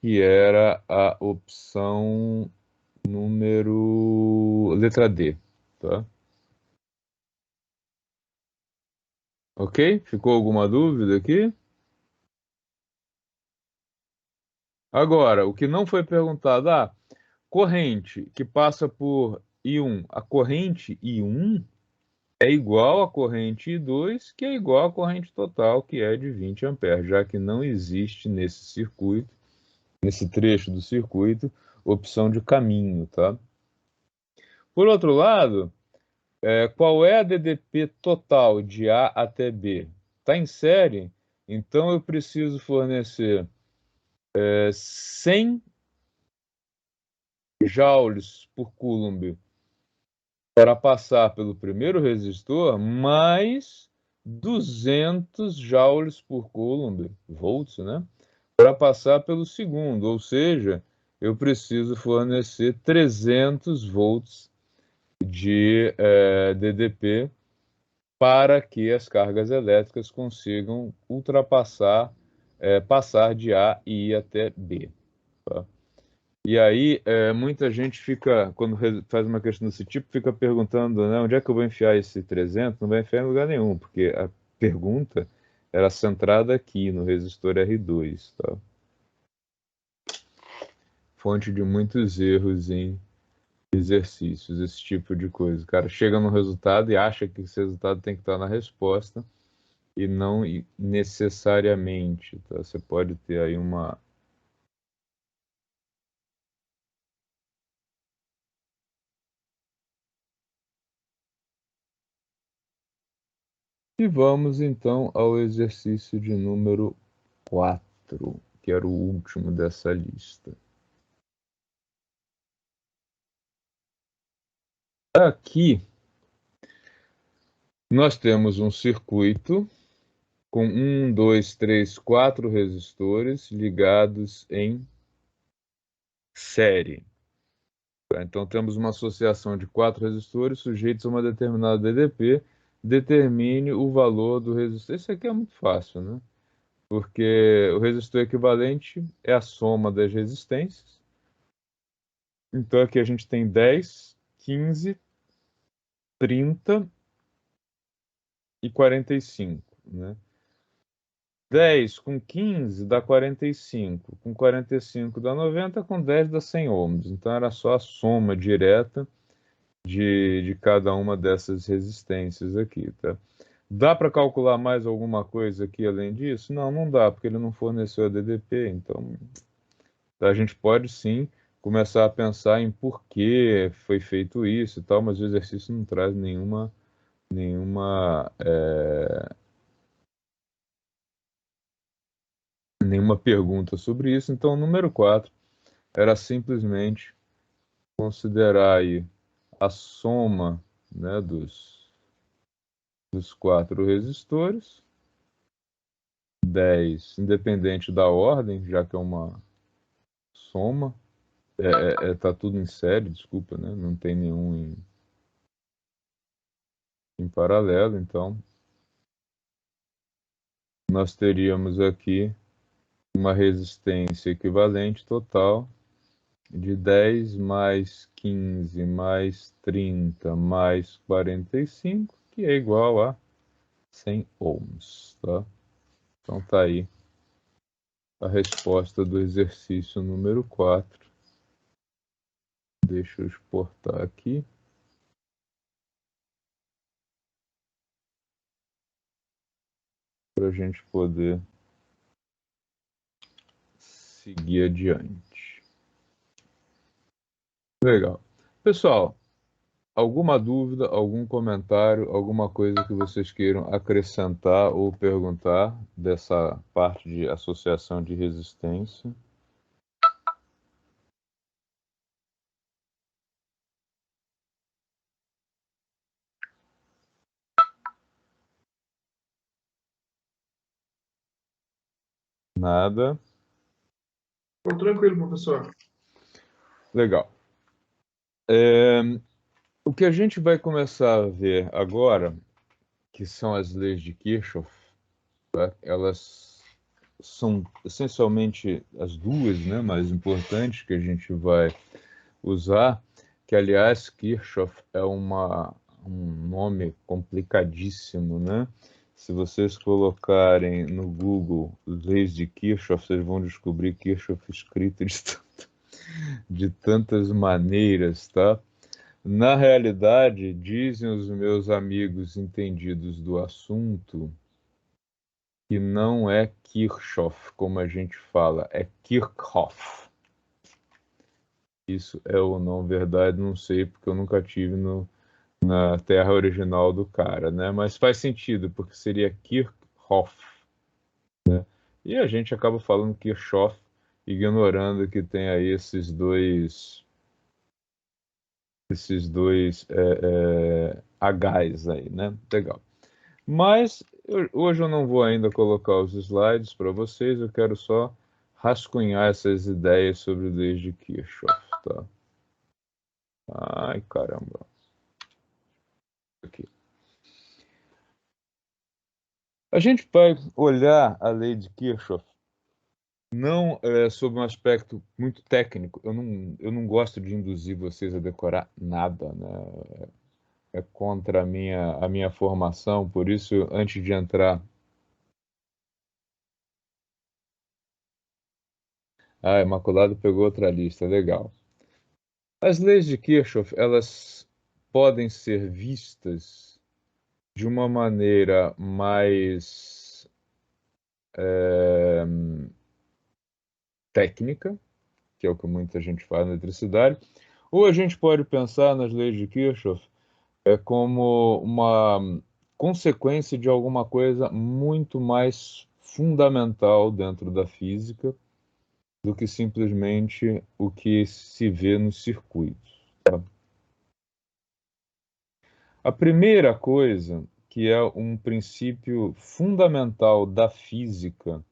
A: que era a opção número letra D, tá? Ok? Ficou alguma dúvida aqui? Agora, o que não foi perguntado, corrente que passa por I1. A corrente I1 é igual à corrente I2, que é igual à corrente total, que é de 20 amperes, já que não existe nesse circuito, nesse trecho do circuito, opção de caminho, tá? Por outro lado, qual é a DDP total de A até B? Está em série, então eu preciso fornecer 100 joules por coulomb para passar pelo primeiro resistor, mais 200 joules por coulomb, volts, né? Para passar pelo segundo, ou seja, eu preciso fornecer 300 volts de DDP para que as cargas elétricas consigam ultrapassar, passar de A e ir até B. Tá? E aí, muita gente fica, quando faz uma questão desse tipo, fica perguntando, né, onde é que eu vou enfiar esse 300? Não vai enfiar em lugar nenhum, porque a pergunta era centrada aqui, no resistor R2, tá? Fonte de muitos erros em exercícios, esse tipo de coisa. O cara chega no resultado e acha que esse resultado tem que estar na resposta, e não necessariamente, tá? Você pode ter aí uma... E vamos então ao exercício de número 4, que era o último dessa lista. Aqui nós temos um circuito com 1, 2, 3, 4 resistores ligados em série. Tá? Então, temos uma associação de 4 resistores sujeitos a uma determinada DDP, determine o valor do resistor. Isso aqui é muito fácil, né? Porque o resistor equivalente é a soma das resistências. Então, aqui a gente tem 10, 15, 30 e 45, né? 10 com 15 dá 45, com 45 dá 90, com 10 dá 100 ohms. Então era só a soma direta de cada uma dessas resistências aqui, tá? Dá para calcular mais alguma coisa aqui além disso? Não, não dá, porque ele não forneceu a DDP. Então a gente pode sim começar a pensar em por que foi feito isso e tal, mas o exercício não traz nenhuma pergunta sobre isso. Então, o número 4 era simplesmente considerar aí a soma, né, dos 4 resistores, 10, independente da ordem, já que é uma soma, tá tudo em série, desculpa, né, não tem nenhum em paralelo, então nós teríamos aqui uma resistência equivalente total de 10 mais 15 mais 30 mais 45, que é igual a 100 ohms, tá? Então tá aí a resposta do exercício número 4. Deixa eu exportar aqui para a gente poder seguir adiante. Legal. Pessoal, alguma dúvida, algum comentário, alguma coisa que vocês queiram acrescentar ou perguntar dessa parte de associação de resistência? Nada?
B: Tô tranquilo, professor.
A: Legal. O que a gente vai começar a ver agora, que são as leis de Kirchhoff, tá? Elas são essencialmente as duas, né, mais importantes que a gente vai usar, que aliás Kirchhoff é um nome complicadíssimo, né? Se vocês colocarem no Google leis de Kirchhoff, vocês vão descobrir Kirchhoff escrito de tantas maneiras, tá? Na realidade, dizem os meus amigos entendidos do assunto que não é Kirchhoff, como a gente fala, é Kirchhoff. Isso é ou não verdade, não sei, porque eu nunca tive na terra original do cara, né? Mas faz sentido, porque seria Kirchhoff. E a gente acaba falando Kirchhoff, ignorando que tem aí esses dois Hs aí, né? Legal. Mas hoje eu não vou ainda colocar os slides para vocês, eu quero só rascunhar essas ideias sobre o leis de Kirchhoff, tá? Ai, caramba. Aqui. A gente vai olhar a lei de Kirchhoff não sob um aspecto muito técnico. Eu não gosto de induzir vocês a decorar nada, né? É contra a minha formação, por isso, antes de entrar. Ah, Imaculado pegou outra lista, legal. As leis de Kirchhoff, elas podem ser vistas de uma maneira mais técnica, que é o que muita gente faz na eletricidade, ou a gente pode pensar nas leis de Kirchhoff como uma consequência de alguma coisa muito mais fundamental dentro da física do que simplesmente o que se vê nos circuitos. Tá? A primeira coisa, que é um princípio fundamental da física,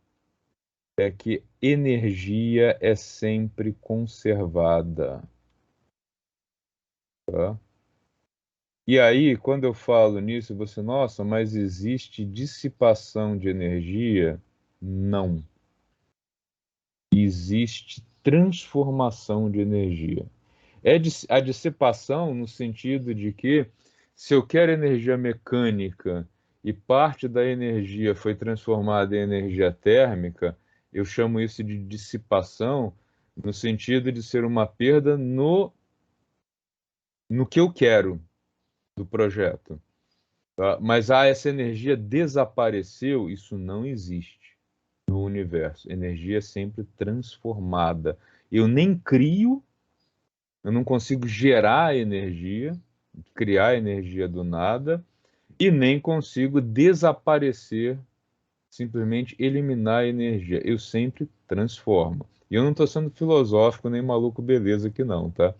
A: é que energia é sempre conservada, tá? E aí, quando eu falo nisso, você, nossa, mas existe dissipação de energia? Não. Existe transformação de energia. A dissipação no sentido de que, se eu quero energia mecânica e parte da energia foi transformada em energia térmica, eu chamo isso de dissipação no sentido de ser uma perda no que eu quero do projeto. Tá? Mas essa energia desapareceu, isso não existe no universo. Energia é sempre transformada. Eu nem crio, eu não consigo gerar energia, criar energia do nada, e nem consigo desaparecer, simplesmente eliminar a energia. Eu sempre transformo. E eu não estou sendo filosófico nem maluco beleza aqui não, tá?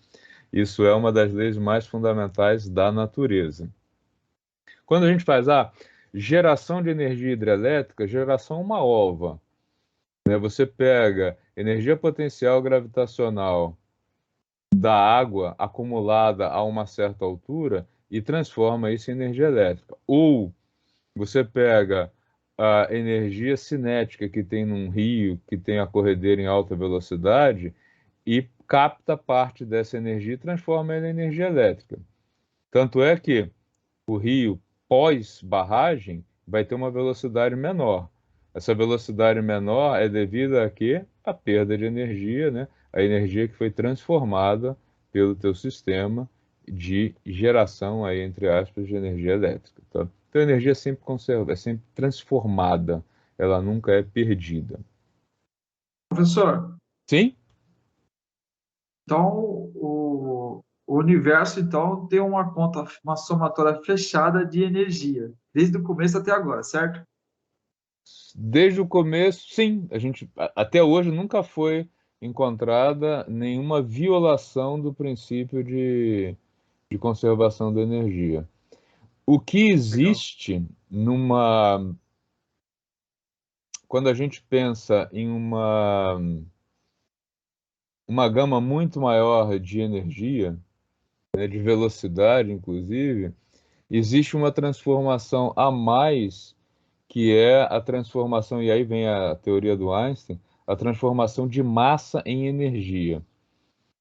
A: Isso é uma das leis mais fundamentais da natureza. Quando a gente faz geração de energia hidrelétrica, geração é uma ova, né? Você pega energia potencial gravitacional da água acumulada a uma certa altura e transforma isso em energia elétrica. Ou você pega a energia cinética que tem num rio, que tem a corredeira em alta velocidade, e capta parte dessa energia e transforma ela em energia elétrica. Tanto é que o rio pós-barragem vai ter uma velocidade menor. Essa velocidade menor é devido a quê? A perda de energia, né? A energia que foi transformada pelo teu sistema de geração, aí, entre aspas, de energia elétrica. Tá? Então, a energia é sempre conserva, é sempre transformada, ela nunca é perdida.
B: Professor,
A: Sim?
B: então o universo então tem uma conta, uma somatória fechada de energia, desde o começo até agora, certo?
A: Desde o começo, sim. Até hoje nunca foi encontrada nenhuma violação do princípio de conservação da energia. O que
B: Legal.
A: existe quando a gente pensa em uma gama muito maior de energia, né, de velocidade, inclusive, existe uma transformação a mais, que é a transformação, e aí vem a teoria do Einstein, a transformação de massa em energia.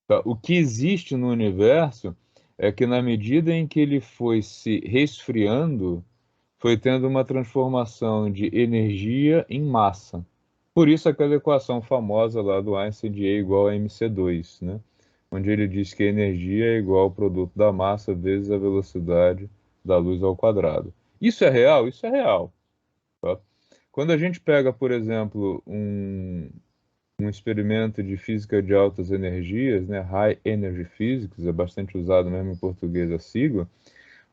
A: Tá? O que existe no universo é que, na medida em que ele foi se resfriando, foi tendo uma transformação de energia em massa. Por isso aquela equação famosa lá do Einstein de E igual a mc2, né? Onde ele diz que a energia é igual ao produto da massa vezes a velocidade da luz ao quadrado. Isso é real? Isso é real. Tá? Quando a gente pega, por exemplo, um experimento de física de altas energias, né, High Energy Physics, é bastante usado mesmo em português a sigla,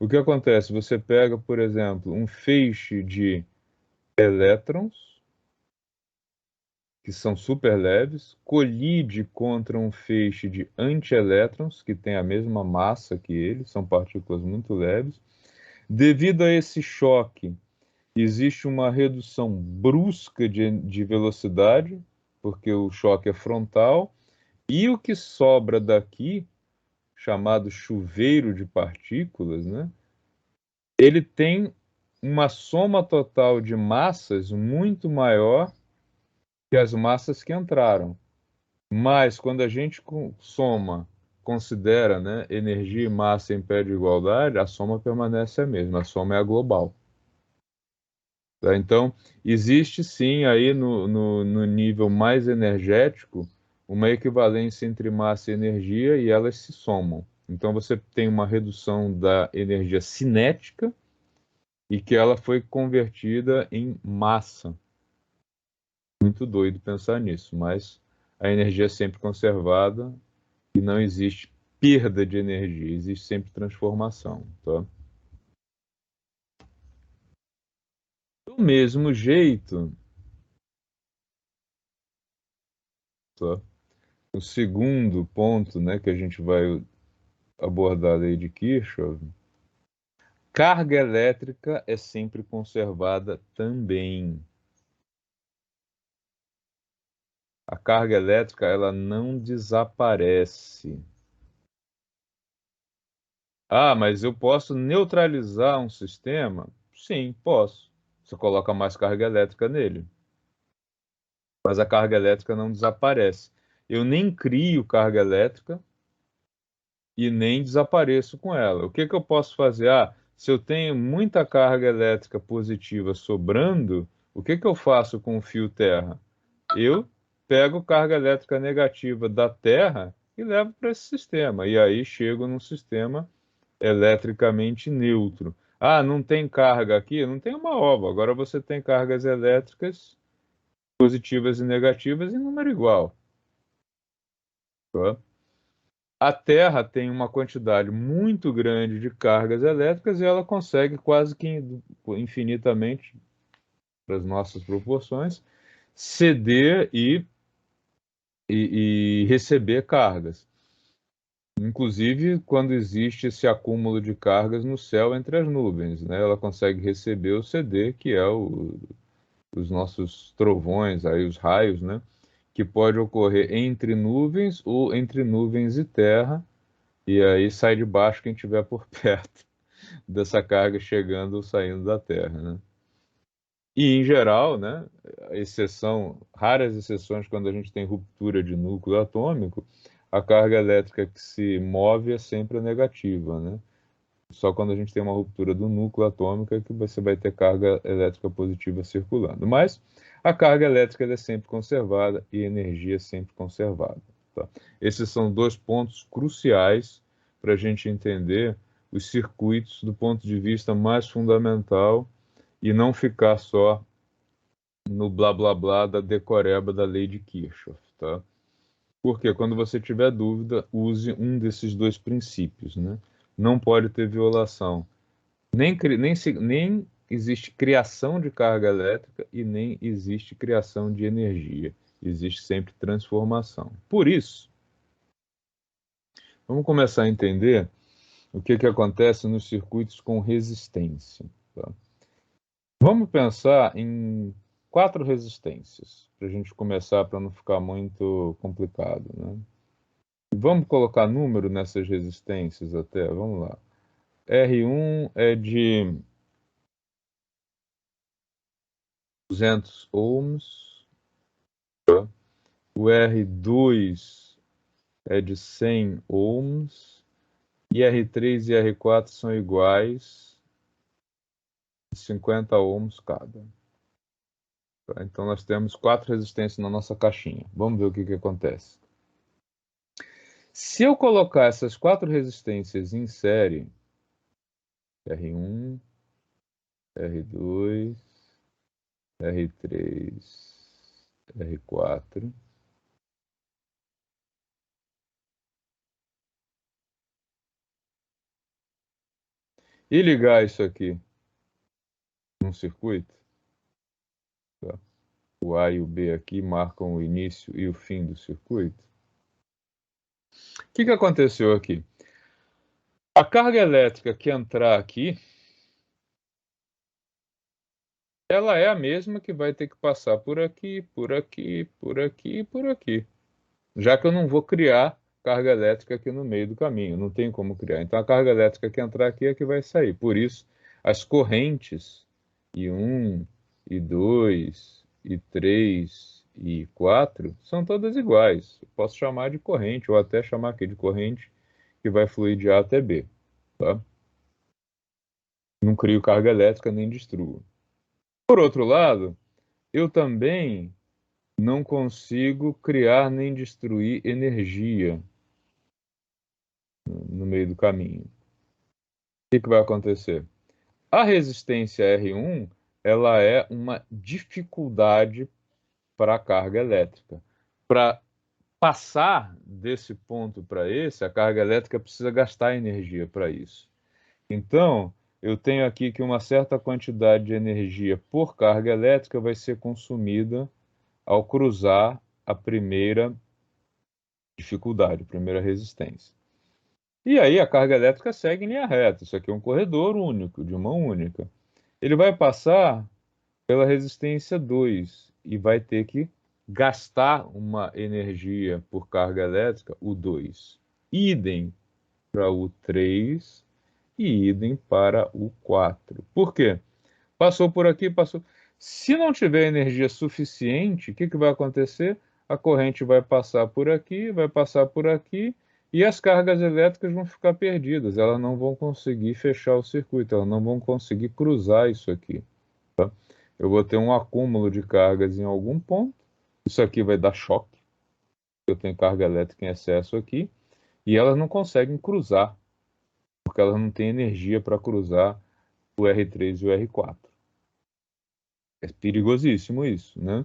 A: o que acontece? Você pega, por exemplo, um feixe de elétrons, que são super leves, colide contra um feixe de antielétrons, que tem a mesma massa que eles, são partículas muito leves. Devido a esse choque, existe uma redução brusca de velocidade, porque o choque é frontal, e o que sobra daqui, chamado chuveiro de partículas, né? Ele tem uma soma total de massas muito maior que as massas que entraram. Mas quando a gente soma, considera, né, energia e massa em pé de igualdade, a soma permanece a mesma, a soma é a global. Tá? Então, existe sim aí no nível mais energético uma equivalência entre massa e energia e elas se somam. Então, você tem uma redução da energia cinética e que ela foi convertida em massa. Muito doido pensar nisso, mas a energia é sempre conservada e não existe perda de energia, existe sempre transformação, tá? Do mesmo jeito, tá? O segundo ponto, né, que a gente vai abordar a lei de Kirchhoff, carga elétrica é sempre conservada também. carga elétrica ela não desaparece. Ah, mas eu posso neutralizar um sistema? Sim, posso. Você coloca mais carga elétrica nele, mas a carga elétrica não desaparece. Eu nem crio carga elétrica e nem desapareço com ela. O que que eu posso fazer? Ah, se eu tenho muita carga elétrica positiva sobrando, o que que eu faço com o fio terra? Eu pego carga elétrica negativa da Terra e levo para esse sistema. E aí chego num sistema eletricamente neutro. Ah, não tem carga aqui? Não tem uma ova. Agora você tem cargas elétricas positivas e negativas em número igual. Tá? A Terra tem uma quantidade muito grande de cargas elétricas e ela consegue quase que infinitamente, para as nossas proporções, ceder e receber cargas. Inclusive, quando existe esse acúmulo de cargas no céu entre as nuvens, né? Ela consegue receber o CD, que é os nossos trovões, aí os raios, né? Que pode ocorrer entre nuvens ou entre nuvens e terra, e aí sai de baixo quem estiver por perto dessa carga chegando ou saindo da Terra, né? E, em geral, né, raras exceções quando a gente tem ruptura de núcleo atômico, a carga elétrica que se move é sempre negativa, né? Só quando a gente tem uma ruptura do núcleo atômico é que você vai ter carga elétrica positiva circulando. Mas a carga elétrica ela é sempre conservada e a energia é sempre conservada. Tá? Esses são dois pontos cruciais para a gente entender os circuitos do ponto de vista mais fundamental e não ficar só no blá blá blá da decoreba da lei de Kirchhoff, tá? Porque quando você tiver dúvida, use um desses dois princípios, né? Não pode ter violação. Nem existe criação de carga elétrica e nem existe criação de energia. Existe sempre transformação. Por isso, vamos começar a entender o que acontece nos circuitos com resistência. Tá? Vamos pensar em 4 resistências, para a gente começar, para não ficar muito complicado, né? Vamos colocar número nessas resistências até, vamos lá. R1 é de 200 ohms, tá? O R2 é de 100 ohms, e R3 e R4 são iguais, 50 ohms cada. Tá? Então nós temos 4 resistências na nossa caixinha. Vamos ver o que acontece. Se eu colocar essas 4 resistências em série, R1, R2, R3, R4, e ligar isso aqui num circuito, tá? O A e o B aqui marcam o início e o fim do circuito. O que aconteceu aqui? A carga elétrica que entrar aqui, ela é a mesma que vai ter que passar por aqui, por aqui, por aqui e por aqui. Já que eu não vou criar carga elétrica aqui no meio do caminho, não tem como criar. Então a carga elétrica que entrar aqui é que vai sair. Por isso, as correntes I1, I2, I3 e I4 são todas iguais. Eu posso chamar de corrente, ou até chamar aqui de corrente que vai fluir de A até B. Tá? Não crio carga elétrica nem destruo. Por outro lado, eu também não consigo criar nem destruir energia no meio do caminho. O que vai acontecer? A resistência R1, ela é uma dificuldade para a carga elétrica. Para passar desse ponto para esse, a carga elétrica precisa gastar energia para isso. Então, eu tenho aqui que uma certa quantidade de energia por carga elétrica vai ser consumida ao cruzar a primeira dificuldade, a primeira resistência. E aí a carga elétrica segue em linha reta. Isso aqui é um corredor único, de mão única. Ele vai passar pela resistência 2 e vai ter que gastar uma energia por carga elétrica, o 2. Idem para o 3 e idem para o 4. Por quê? Passou por aqui, passou. Se não tiver energia suficiente, o que vai acontecer? A corrente vai passar por aqui, vai passar por aqui, e as cargas elétricas vão ficar perdidas. Elas não vão conseguir fechar o circuito, elas não vão conseguir cruzar isso aqui. Tá? Eu vou ter um acúmulo de cargas em algum ponto, isso aqui vai dar choque. Eu tenho carga elétrica em excesso aqui, e elas não conseguem cruzar, porque elas não têm energia para cruzar o R3 e o R4. É perigosíssimo isso, né?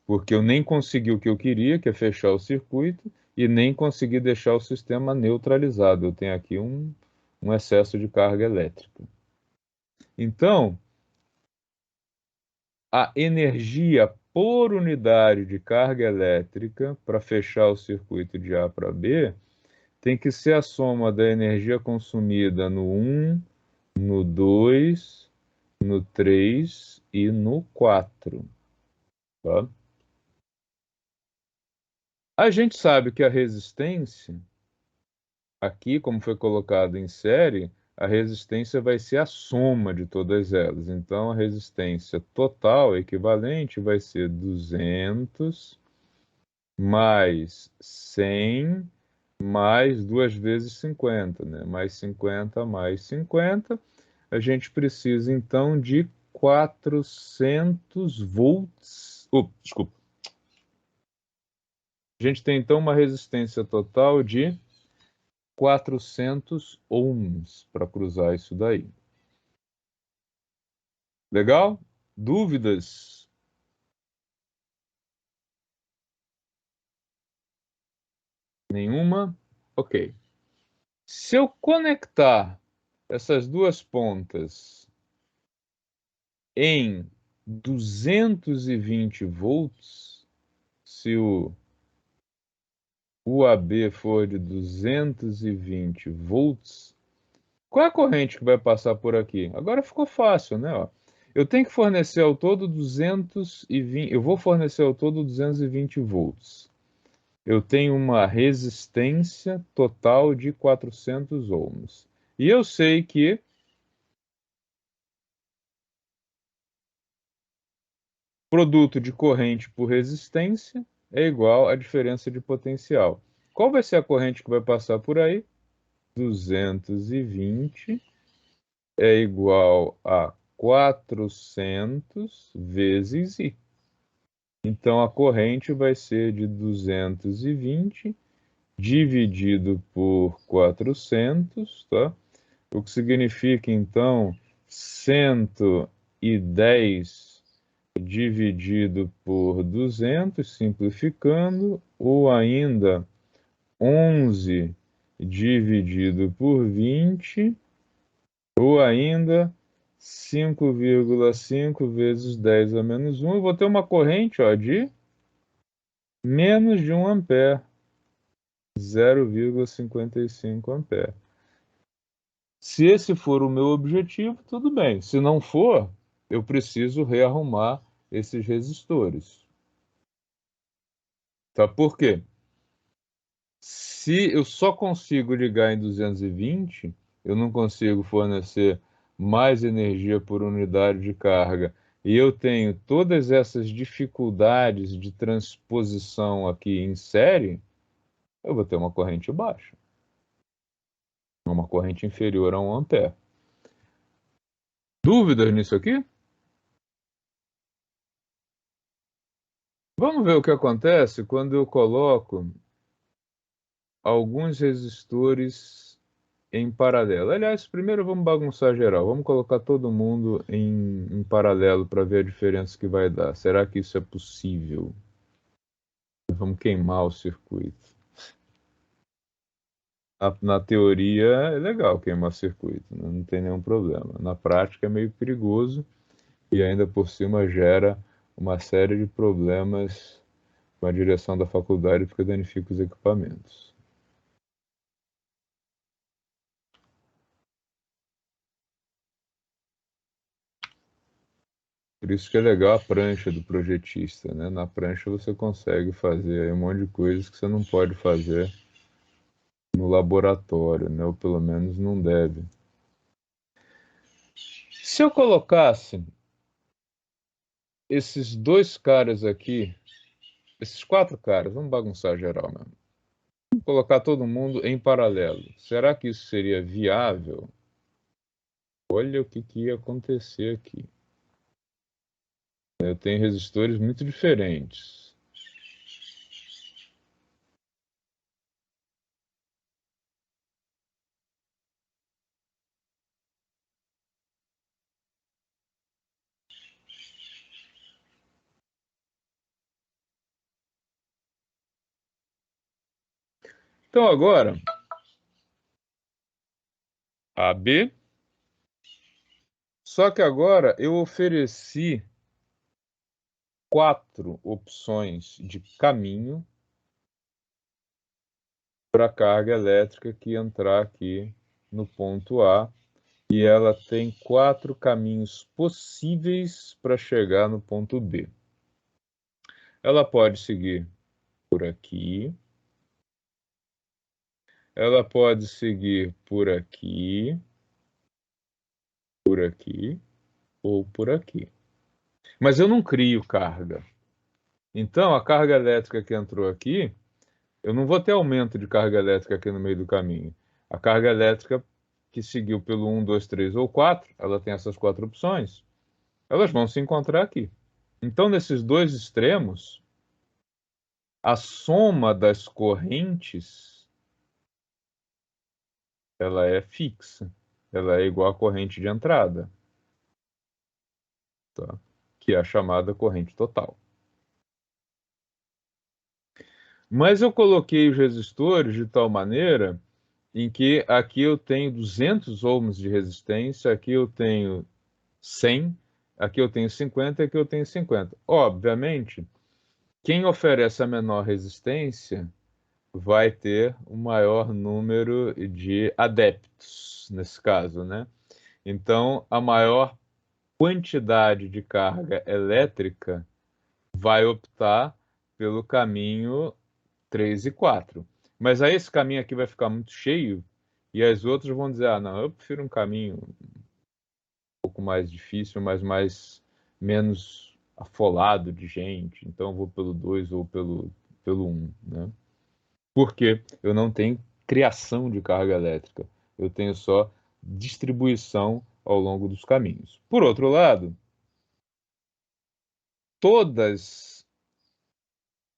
A: Porque eu nem consegui o que eu queria, que é fechar o circuito, e nem consegui deixar o sistema neutralizado. Eu tenho aqui um excesso de carga elétrica. Então, a energia por unidade de carga elétrica para fechar o circuito de A para B tem que ser a soma da energia consumida no 1, no 2, no 3 e no 4. Tá? A gente sabe que a resistência, aqui, como foi colocado em série, a resistência vai ser a soma de todas elas. Então, a resistência total equivalente vai ser 200 mais 100 mais 2 vezes 50, né? Mais 50 mais 50. A gente precisa, então, de 400 volts. Desculpa. A gente tem, então, uma resistência total de 400 ohms para cruzar isso daí. Legal? Dúvidas? Nenhuma? Ok. Se eu conectar essas duas pontas em 220 volts, se o UAB for de 220 volts, qual é a corrente que vai passar por aqui? Agora ficou fácil, né? Ó, eu tenho que fornecer ao todo 220, eu vou fornecer ao todo 220 volts. Eu tenho uma resistência total de 400 ohms. E eu sei que produto de corrente por resistência é igual à diferença de potencial. Qual vai ser a corrente que vai passar por aí? 220 é igual a 400 vezes I. Então, a corrente vai ser de 220 dividido por 400, tá? O que significa, então, 110 dividido por 200, simplificando, ou ainda 11 dividido por 20, ou ainda 5,5 vezes 10 a menos 1. Eu vou ter uma corrente, ó, de menos de 1 ampere, 0,55 ampere. Se esse for o meu objetivo, tudo bem. Se não for, eu preciso rearrumar esses resistores. Tá? Por quê? Se eu só consigo ligar em 220, eu não consigo fornecer mais energia por unidade de carga, e eu tenho todas essas dificuldades de transposição aqui em série, eu vou ter uma corrente baixa, uma corrente inferior a 1 ampere. Dúvidas nisso aqui? Vamos ver o que acontece quando eu coloco alguns resistores em paralelo. Aliás, primeiro vamos bagunçar geral. Vamos colocar todo mundo em paralelo para ver a diferença que vai dar. Será que isso é possível? Vamos queimar o circuito. Na teoria é legal queimar circuito, né? Não tem nenhum problema. Na prática é meio perigoso e ainda por cima gera uma série de problemas com a direção da faculdade porque danifica os equipamentos. Por isso que é legal a prancha do projetista, né? Na prancha você consegue fazer aí um monte de coisas que você não pode fazer no laboratório, né? Ou pelo menos não deve. Se eu colocasse esses dois caras aqui, esses quatro caras, vamos bagunçar geral mesmo. Vamos colocar todo mundo em paralelo. Será que isso seria viável? Olha o que ia acontecer aqui. Eu tenho resistores muito diferentes. Então agora, AB. Só que agora eu ofereci 4 opções de caminho para a carga elétrica que entrar aqui no ponto A. E ela tem 4 caminhos possíveis para chegar no ponto B. Ela pode seguir por aqui. Ela pode seguir por aqui ou por aqui. Mas eu não crio carga. Então, a carga elétrica que entrou aqui, eu não vou ter aumento de carga elétrica aqui no meio do caminho. A carga elétrica que seguiu pelo 1, 2, 3 ou 4, ela tem essas 4 opções, elas vão se encontrar aqui. Então, nesses dois extremos, a soma das correntes, ela é fixa. Ela é igual à corrente de entrada, tá? Que é a chamada corrente total. Mas eu coloquei os resistores de tal maneira em que aqui eu tenho 200 ohms de resistência, aqui eu tenho 100, aqui eu tenho 50 e aqui eu tenho 50. Obviamente, quem oferece a menor resistência vai ter o maior número de adeptos, nesse caso, né? Então, a maior quantidade de carga elétrica vai optar pelo caminho 3 e 4. Mas aí esse caminho aqui vai ficar muito cheio e as outras vão dizer, ah, não, eu prefiro um caminho um pouco mais difícil, mas menos afolado de gente, então eu vou pelo 2 ou pelo 1, né? Porque eu não tenho criação de carga elétrica, eu tenho só distribuição ao longo dos caminhos. Por outro lado, todas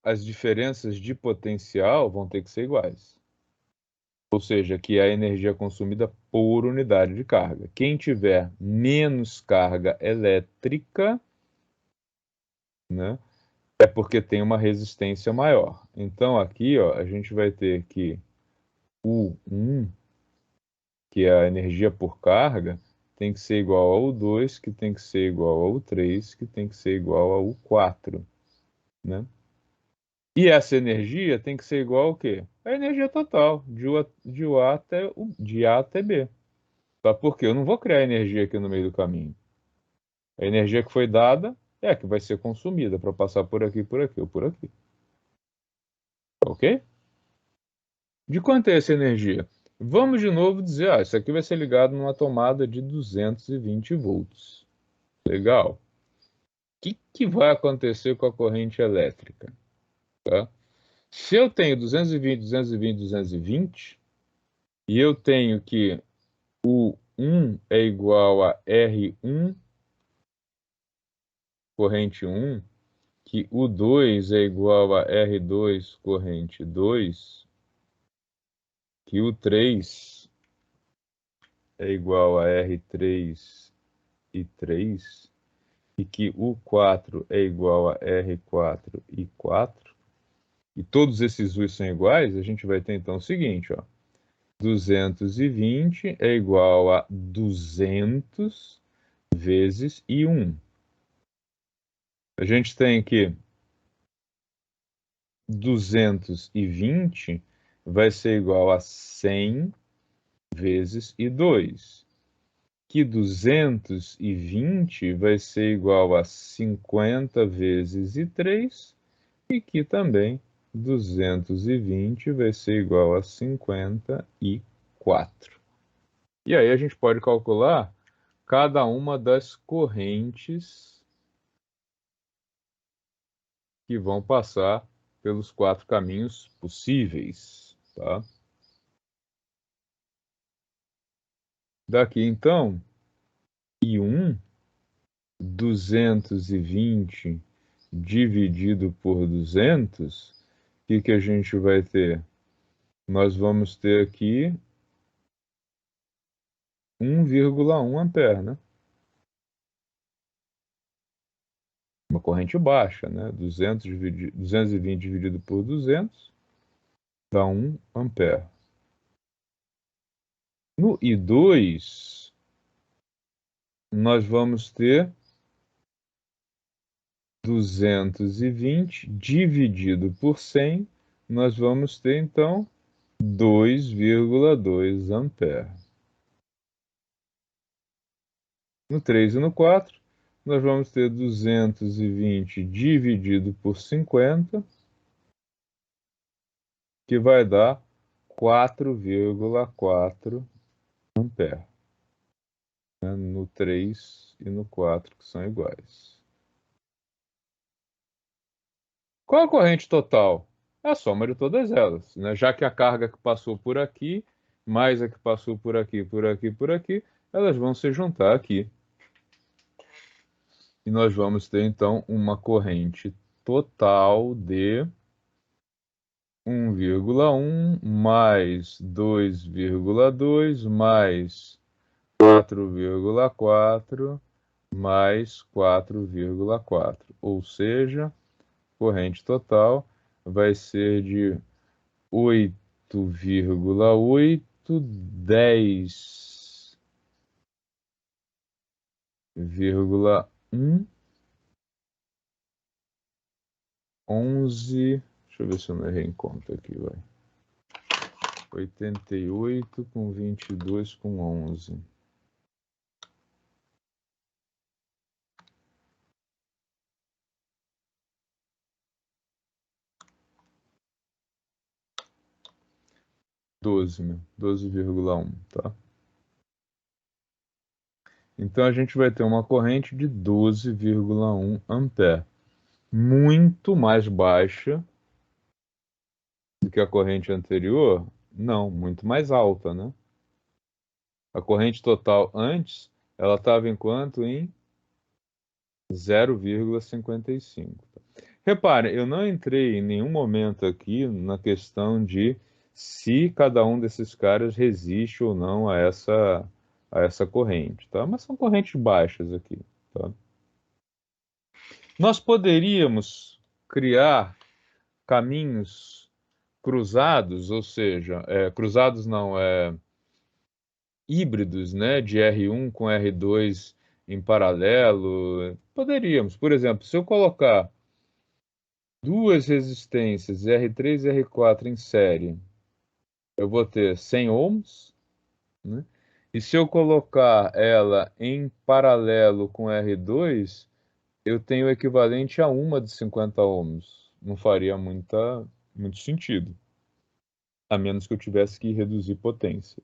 A: as diferenças de potencial vão ter que ser iguais. Ou seja, que é a energia consumida por unidade de carga. Quem tiver menos carga elétrica, né, é porque tem uma resistência maior. Então aqui, ó, a gente vai ter que U1, que é a energia por carga, tem que ser igual ao U2, que tem que ser igual ao U3, que tem que ser igual ao U4, né? E essa energia tem que ser igual ao quê? A energia total, de A até B. Tá? Porque eu não vou criar energia aqui no meio do caminho. A energia que foi dada é a que vai ser consumida para passar por aqui ou por aqui. Ok? De quanto é essa energia? Vamos de novo dizer, isso aqui vai ser ligado numa tomada de 220 volts. Legal. O que vai acontecer com a corrente elétrica? Tá? Se eu tenho 220, 220, 220, e eu tenho que o 1 é igual a R1, corrente 1, que o 2 é igual a R2, corrente 2, que o 3 é igual a R3 e 3, e que o 4 é igual a R4 e 4, e todos esses U's são iguais, a gente vai ter então o seguinte, ó, 220 é igual a 200 vezes I1. A gente tem que 220 vai ser igual a 100 vezes I2. que 220 vai ser igual a 50 vezes I3 e que também 220 vai ser igual a 54. E aí a gente pode calcular cada uma das correntes que vão passar pelos 4 caminhos possíveis, tá? Daqui então, I1, 220 dividido por 200, o que a gente vai ter? Nós vamos ter aqui 1,1 ampere, né? Uma corrente baixa, né? 220 dividido por 200 dá 1 ampere. No I2, nós vamos ter 220 dividido por 100, nós vamos ter, então, 2,2 ampere. No 3 e no 4, nós vamos ter 220 dividido por 50, que vai dar 4,4 ampere. Né? No 3 e no 4, que são iguais. Qual a corrente total? É a soma de todas elas, né? Já que a carga que passou por aqui, mais a que passou por aqui, por aqui, por aqui, elas vão se juntar aqui. E nós vamos ter, então, uma corrente total de 1,1 mais 2,2 mais 4,4 mais 4,4. Ou seja, corrente total vai ser de 8,8, 10,1, 11. Deixa eu ver se eu não errei em conta aqui, vai. 88 com 22 com 11. Né? 12,1, tá? Então a gente vai ter uma corrente de 12,1 ampere, muito mais baixa do que a corrente anterior? Não, muito mais alta, né? A corrente total antes, ela estava em quanto? Em 0,55. Repare, eu não entrei em nenhum momento aqui na questão de se cada um desses caras resiste ou não a essa corrente, tá? Mas são correntes baixas aqui, tá? Nós poderíamos criar caminhos cruzados, ou seja, cruzados não, híbridos, né, de R1 com R2 em paralelo. Poderíamos, por exemplo, se eu colocar duas resistências R3 e R4 em série, eu vou ter 100 ohms, né? E se eu colocar ela em paralelo com R2, eu tenho o equivalente a uma de 50 ohms. Não faria muito sentido, a menos que eu tivesse que reduzir potência,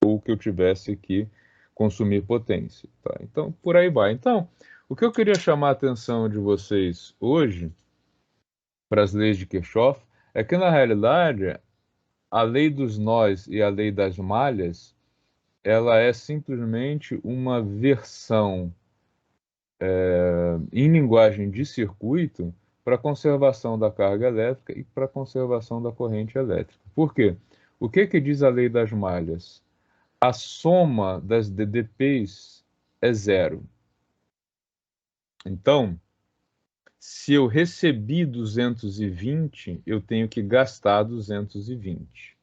A: ou que eu tivesse que consumir potência. Tá? Então, por aí vai. Então, o que eu queria chamar a atenção de vocês hoje, para as leis de Kirchhoff, é que, na realidade, a lei dos nós e a lei das malhas, ela é simplesmente uma versão em linguagem de circuito para conservação da carga elétrica e para conservação da corrente elétrica. Por quê? O que diz a lei das malhas? A soma das DDPs é zero. Então, se eu recebi 220, eu tenho que gastar 220.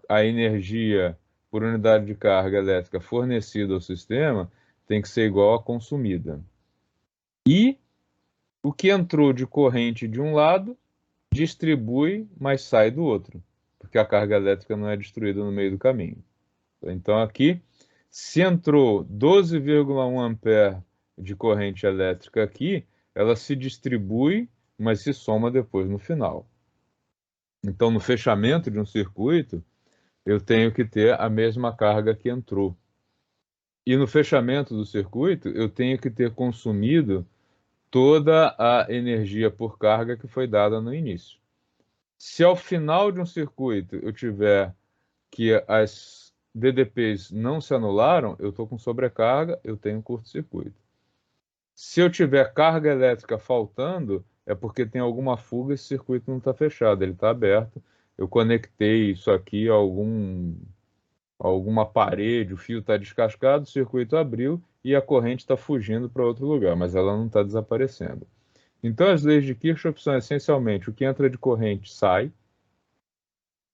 A: A energia por unidade de carga elétrica fornecida ao sistema tem que ser igual à consumida. E o que entrou de corrente de um lado distribui, mas sai do outro, porque a carga elétrica não é destruída no meio do caminho. Então aqui, Se entrou 12,1 ampere de corrente elétrica aqui, ela se distribui, mas se soma depois no final. Então, no fechamento de um circuito, eu tenho que ter a mesma carga que entrou. E no fechamento do circuito, eu tenho que ter consumido toda a energia por carga que foi dada no início. Se ao final de um circuito eu tiver que as DDPs não se anularam, eu estou com sobrecarga, eu tenho curto-circuito. Se eu tiver carga elétrica faltando, é porque tem alguma fuga, esse circuito não está fechado, ele está aberto. Eu conectei isso aqui a alguma parede, o fio está descascado, o circuito abriu e a corrente está fugindo para outro lugar, mas ela não está desaparecendo. Então, as leis de Kirchhoff são essencialmente o que entra de corrente sai,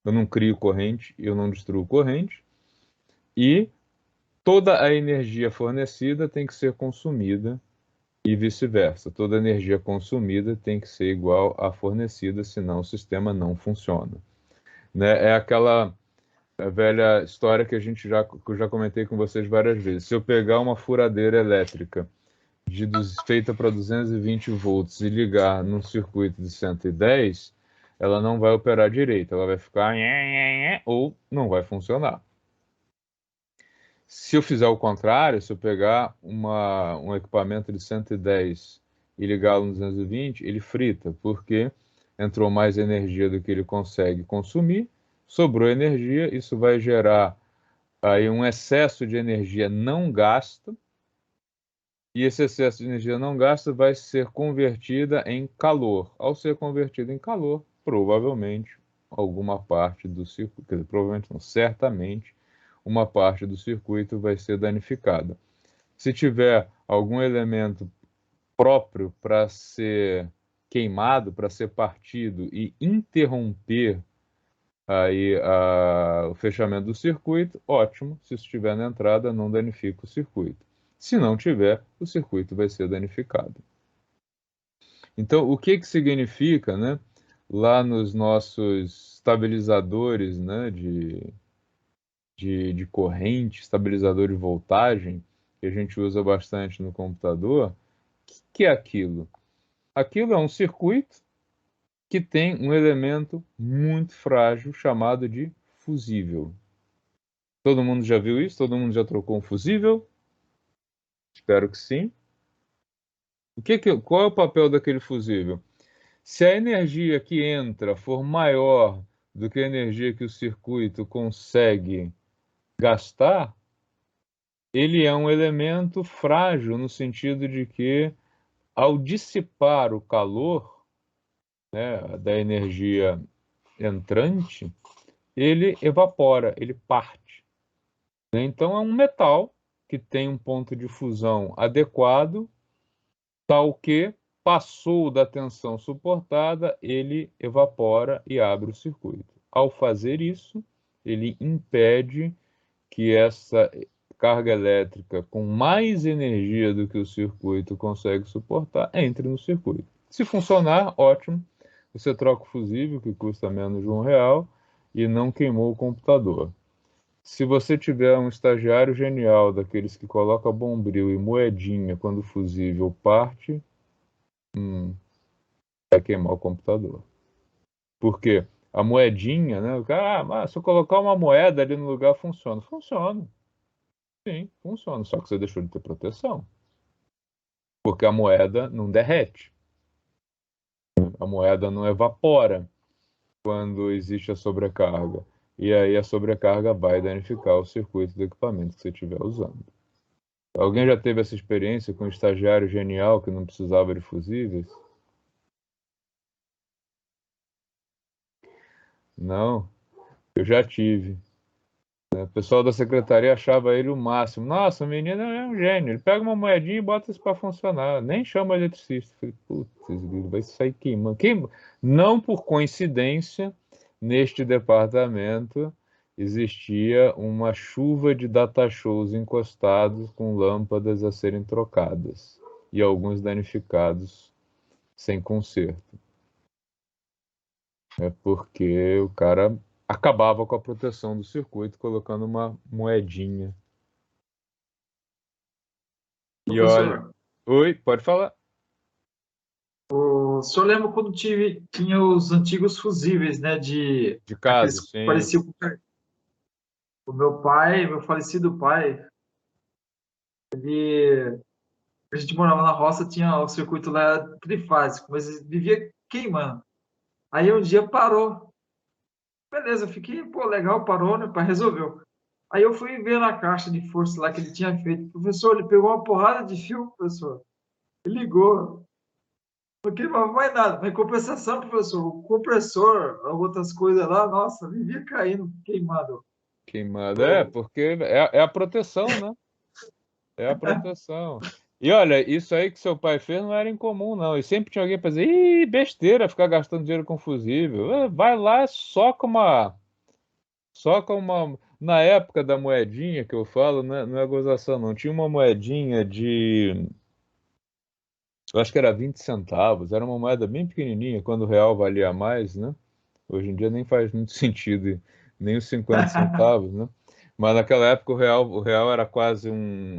A: eu não crio corrente, eu não destruo corrente, e toda a energia fornecida tem que ser consumida e vice-versa. Toda energia consumida tem que ser igual à fornecida, senão o sistema não funciona. Né? É aquela velha história que que eu já comentei com vocês várias vezes. Se eu pegar uma furadeira elétrica feita para 220 volts e ligar num circuito de 110, ela não vai operar direito, ela vai ficar ou não vai funcionar. Se eu fizer o contrário, se eu pegar um equipamento de 110 e ligá-lo no 220, ele frita, porque entrou mais energia do que ele consegue consumir, sobrou energia, isso vai gerar aí um excesso de energia não gasta, e esse excesso de energia não gasta vai ser convertida em calor. Ao ser convertida em calor, provavelmente alguma parte do circuito, quer dizer, provavelmente não, certamente uma parte do circuito vai ser danificada. Se tiver algum elemento próprio para ser queimado, para ser partido e interromper aí o fechamento do circuito, ótimo. Se isso estiver na entrada, não danifica o circuito. Se não tiver, o circuito vai ser danificado. Então, o que que significa, né, lá nos nossos estabilizadores, né, de corrente, estabilizador de voltagem, que a gente usa bastante no computador, o que é aquilo? Aquilo é um circuito que tem um elemento muito frágil chamado de fusível. Todo mundo já viu isso? Todo mundo já trocou um fusível? Espero que sim. Qual é o papel daquele fusível? Se a energia que entra for maior do que a energia que o circuito consegue gastar, ele é um elemento frágil no sentido de que, ao dissipar o calor, né, da energia entrante, ele evapora, ele parte. Então, é um metal que tem um ponto de fusão adequado, tal que passou da tensão suportada, ele evapora e abre o circuito. Ao fazer isso, ele impede que essa carga elétrica com mais energia do que o circuito consegue suportar entre no circuito. Se funcionar, ótimo. Você troca o fusível, que custa menos de R$ 1, e não queimou o computador. Se você tiver um estagiário genial, daqueles que coloca bombril e moedinha quando o fusível parte, vai queimar o computador. Porque a moedinha, né? O cara, mas se eu colocar uma moeda ali no lugar, funciona. Funciona. Sim, funciona. Só que você deixou de ter proteção. Porque a moeda não derrete. A moeda não evapora quando existe a sobrecarga. E aí a sobrecarga vai danificar o circuito do equipamento que você estiver usando. Alguém já teve essa experiência com um estagiário genial que não precisava de fusíveis? Não, eu já tive. O pessoal da secretaria achava ele o máximo. Nossa, o menino é um gênio. Ele pega uma moedinha e bota isso para funcionar. Nem chama eletricista. Falei, putz, vai sair queimando. Não por coincidência, neste departamento existia uma chuva de data shows encostados com lâmpadas a serem trocadas e alguns danificados sem conserto. É porque o cara acabava com a proteção do circuito colocando uma moedinha
B: Ô,
A: E olha,
B: professor,
A: oi, pode falar.
B: o senhor lembra quando tinha os antigos fusíveis, né?
A: De casa,
B: Aqueles que
A: sim.
B: pareciam com o meu pai, meu falecido pai, a gente morava na roça, tinha o circuito lá trifásico, mas ele vivia queimando. Aí um dia parou. Beleza, eu fiquei, pô, legal, parou, né? Pai resolveu. Aí eu fui ver na caixa de força lá que ele tinha feito. Professor, ele pegou uma porrada de fio, professor. Ele ligou. Não queimava mais nada. Mas em compensação, professor, o compressor, outras coisas lá, nossa, vivia caindo, queimado.
A: Queimada. É,
B: Pô,
A: porque é a proteção, né? É a proteção. E olha, isso aí que seu pai fez não era incomum, não. E sempre tinha alguém para dizer, ih, besteira, ficar gastando dinheiro com fusível. Vai lá só com uma. Só com uma. Na época da moedinha que eu falo, né, não é gozação, não. Tinha uma moedinha de. Eu acho que era 20 centavos. Era uma moeda bem pequenininha, quando o real valia mais, né? Hoje em dia nem faz muito sentido, nem os 50 centavos, né? Mas naquela época o real era quase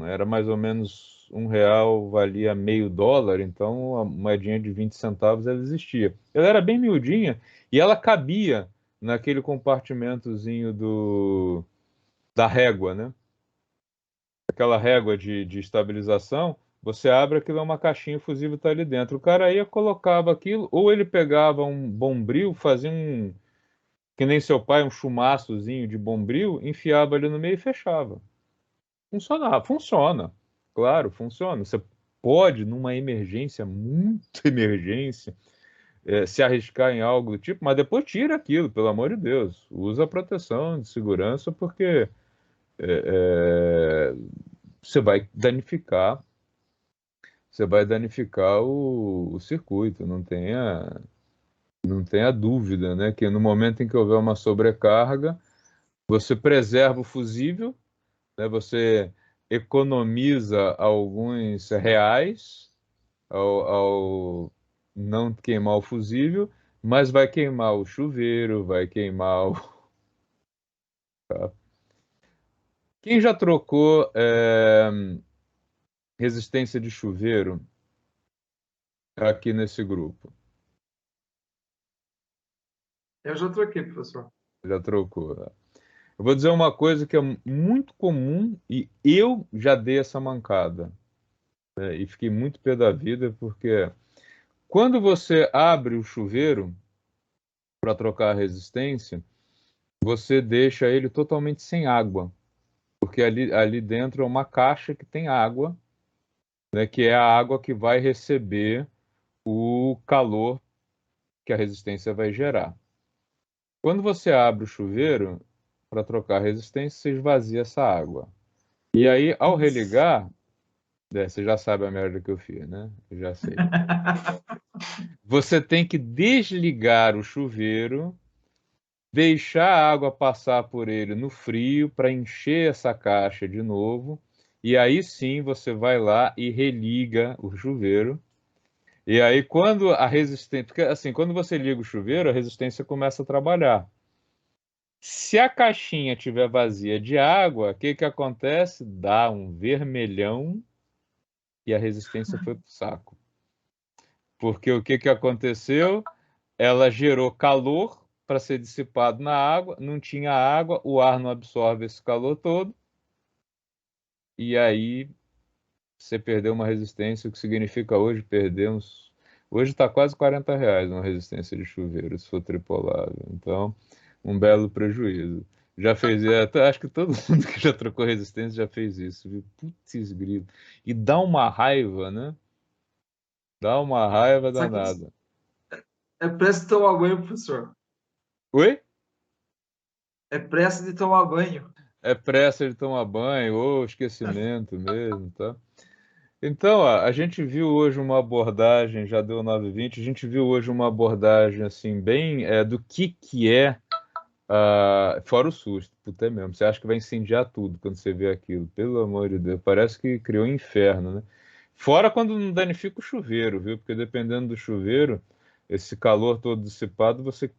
A: era mais ou menos R$ 1 valia meio dólar, então a moedinha de 20 centavos ela existia. Ela era bem miudinha e ela cabia naquele compartimentozinho da régua, né? Aquela régua de estabilização, você abre aquilo é uma caixinha, o fusível está ali dentro. O cara ia, colocava aquilo, ou ele pegava um bombril, fazia que nem seu pai, um chumaçozinho de bombril, enfiava ali no meio e fechava. Funcionava, funciona. Claro, funciona. Você pode, numa emergência, muito emergência, se arriscar em algo do tipo, mas depois tira aquilo, pelo amor de Deus. Usa a proteção de segurança, porque você vai danificar, você vai danificar o circuito. Não tenha dúvida, né? Que no momento em que houver uma sobrecarga, você preserva o fusível, né? Você economiza alguns reais ao não queimar o fusível, mas vai queimar o chuveiro, vai queimar o... Quem já trocou resistência de chuveiro aqui nesse grupo?
B: eu já troquei, professor.
A: Já trocou, né? Eu vou dizer uma coisa que é muito comum e eu já dei essa mancada, né? E fiquei muito pé da vida porque quando você abre o chuveiro para trocar a resistência, você deixa ele totalmente sem água, porque ali dentro é uma caixa que tem água, né, que é a água que vai receber o calor que a resistência vai gerar. Quando você abre o chuveiro para trocar a resistência, você esvazia essa água. E aí, ao religar, você já sabe a merda que eu fiz, né? Eu já sei. Você tem que desligar o chuveiro, deixar a água passar por ele no frio para encher essa caixa de novo, e aí sim você vai lá e religa o chuveiro. E aí quando a resistência, porque assim, quando você liga o chuveiro, a resistência começa a trabalhar. Se a caixinha tiver vazia de água, o que que acontece? Dá um vermelhão e a resistência foi pro saco. Porque o que que aconteceu? Ela gerou calor para ser dissipado na água, não tinha água, o ar não absorve esse calor todo, e aí você perdeu uma resistência, o que significa hoje perder uns. Hoje está quase R$ 40 uma resistência de chuveiro, se for tripolável. Então, um belo prejuízo. Já fez, acho que todo mundo que já trocou resistência já fez isso, viu? Putz, grilo. E dá uma raiva, né? Dá uma raiva
B: Só que
A: danada.
B: é pressa de tomar banho, professor.
A: Oi?
B: É pressa de tomar banho.
A: É pressa de tomar banho ou esquecimento mesmo, tá? Então, ó, a gente viu hoje uma abordagem, já deu 9h20, a gente viu hoje uma abordagem assim bem do que é, fora o susto, puta é mesmo, você acha que vai incendiar tudo quando você vê aquilo, pelo amor de Deus, parece que criou um inferno, né? Fora quando não danifica o chuveiro, viu? Porque dependendo do chuveiro, esse calor todo dissipado, você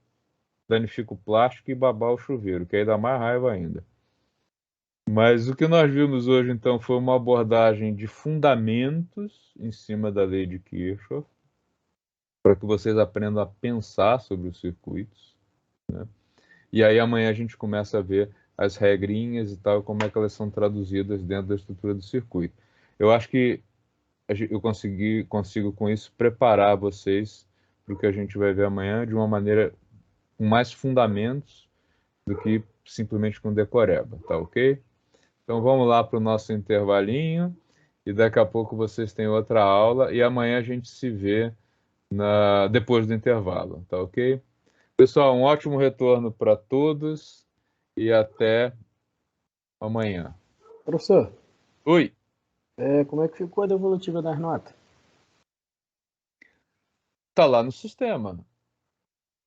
A: danifica o plástico e babar o chuveiro, que aí dá mais raiva ainda. Mas o que nós vimos hoje, então, foi uma abordagem de fundamentos em cima da lei de Kirchhoff, para que vocês aprendam a pensar sobre os circuitos, né? E aí amanhã a gente começa a ver as regrinhas e tal, como é que elas são traduzidas dentro da estrutura do circuito. Eu acho que eu consigo com isso preparar vocês para o que a gente vai ver amanhã de uma maneira com mais fundamentos do que simplesmente com decoreba, tá ok? Então vamos lá para o nosso intervalinho e daqui a pouco vocês têm outra aula e amanhã a gente se vê depois do intervalo, tá ok? Pessoal, um ótimo retorno para todos e até amanhã.
C: Professor,
A: Oi,
C: como é que ficou a devolutiva das notas?
A: tá lá no sistema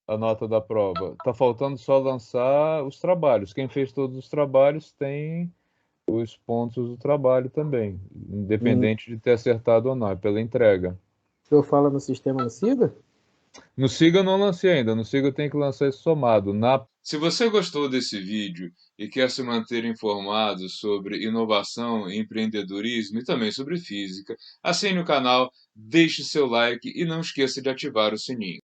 A: a nota da prova. Tá faltando só lançar os trabalhos. Quem fez todos os trabalhos tem os pontos do trabalho também, independente de ter acertado ou não, é pela entrega.
C: O senhor fala no sistema no SIGA?
A: No Siga eu não lancei ainda, no Siga eu tenho que lançar esse somado. Se você gostou desse vídeo e quer se manter informado sobre inovação, empreendedorismo e também sobre física, assine o canal, deixe seu like e não esqueça de ativar o sininho.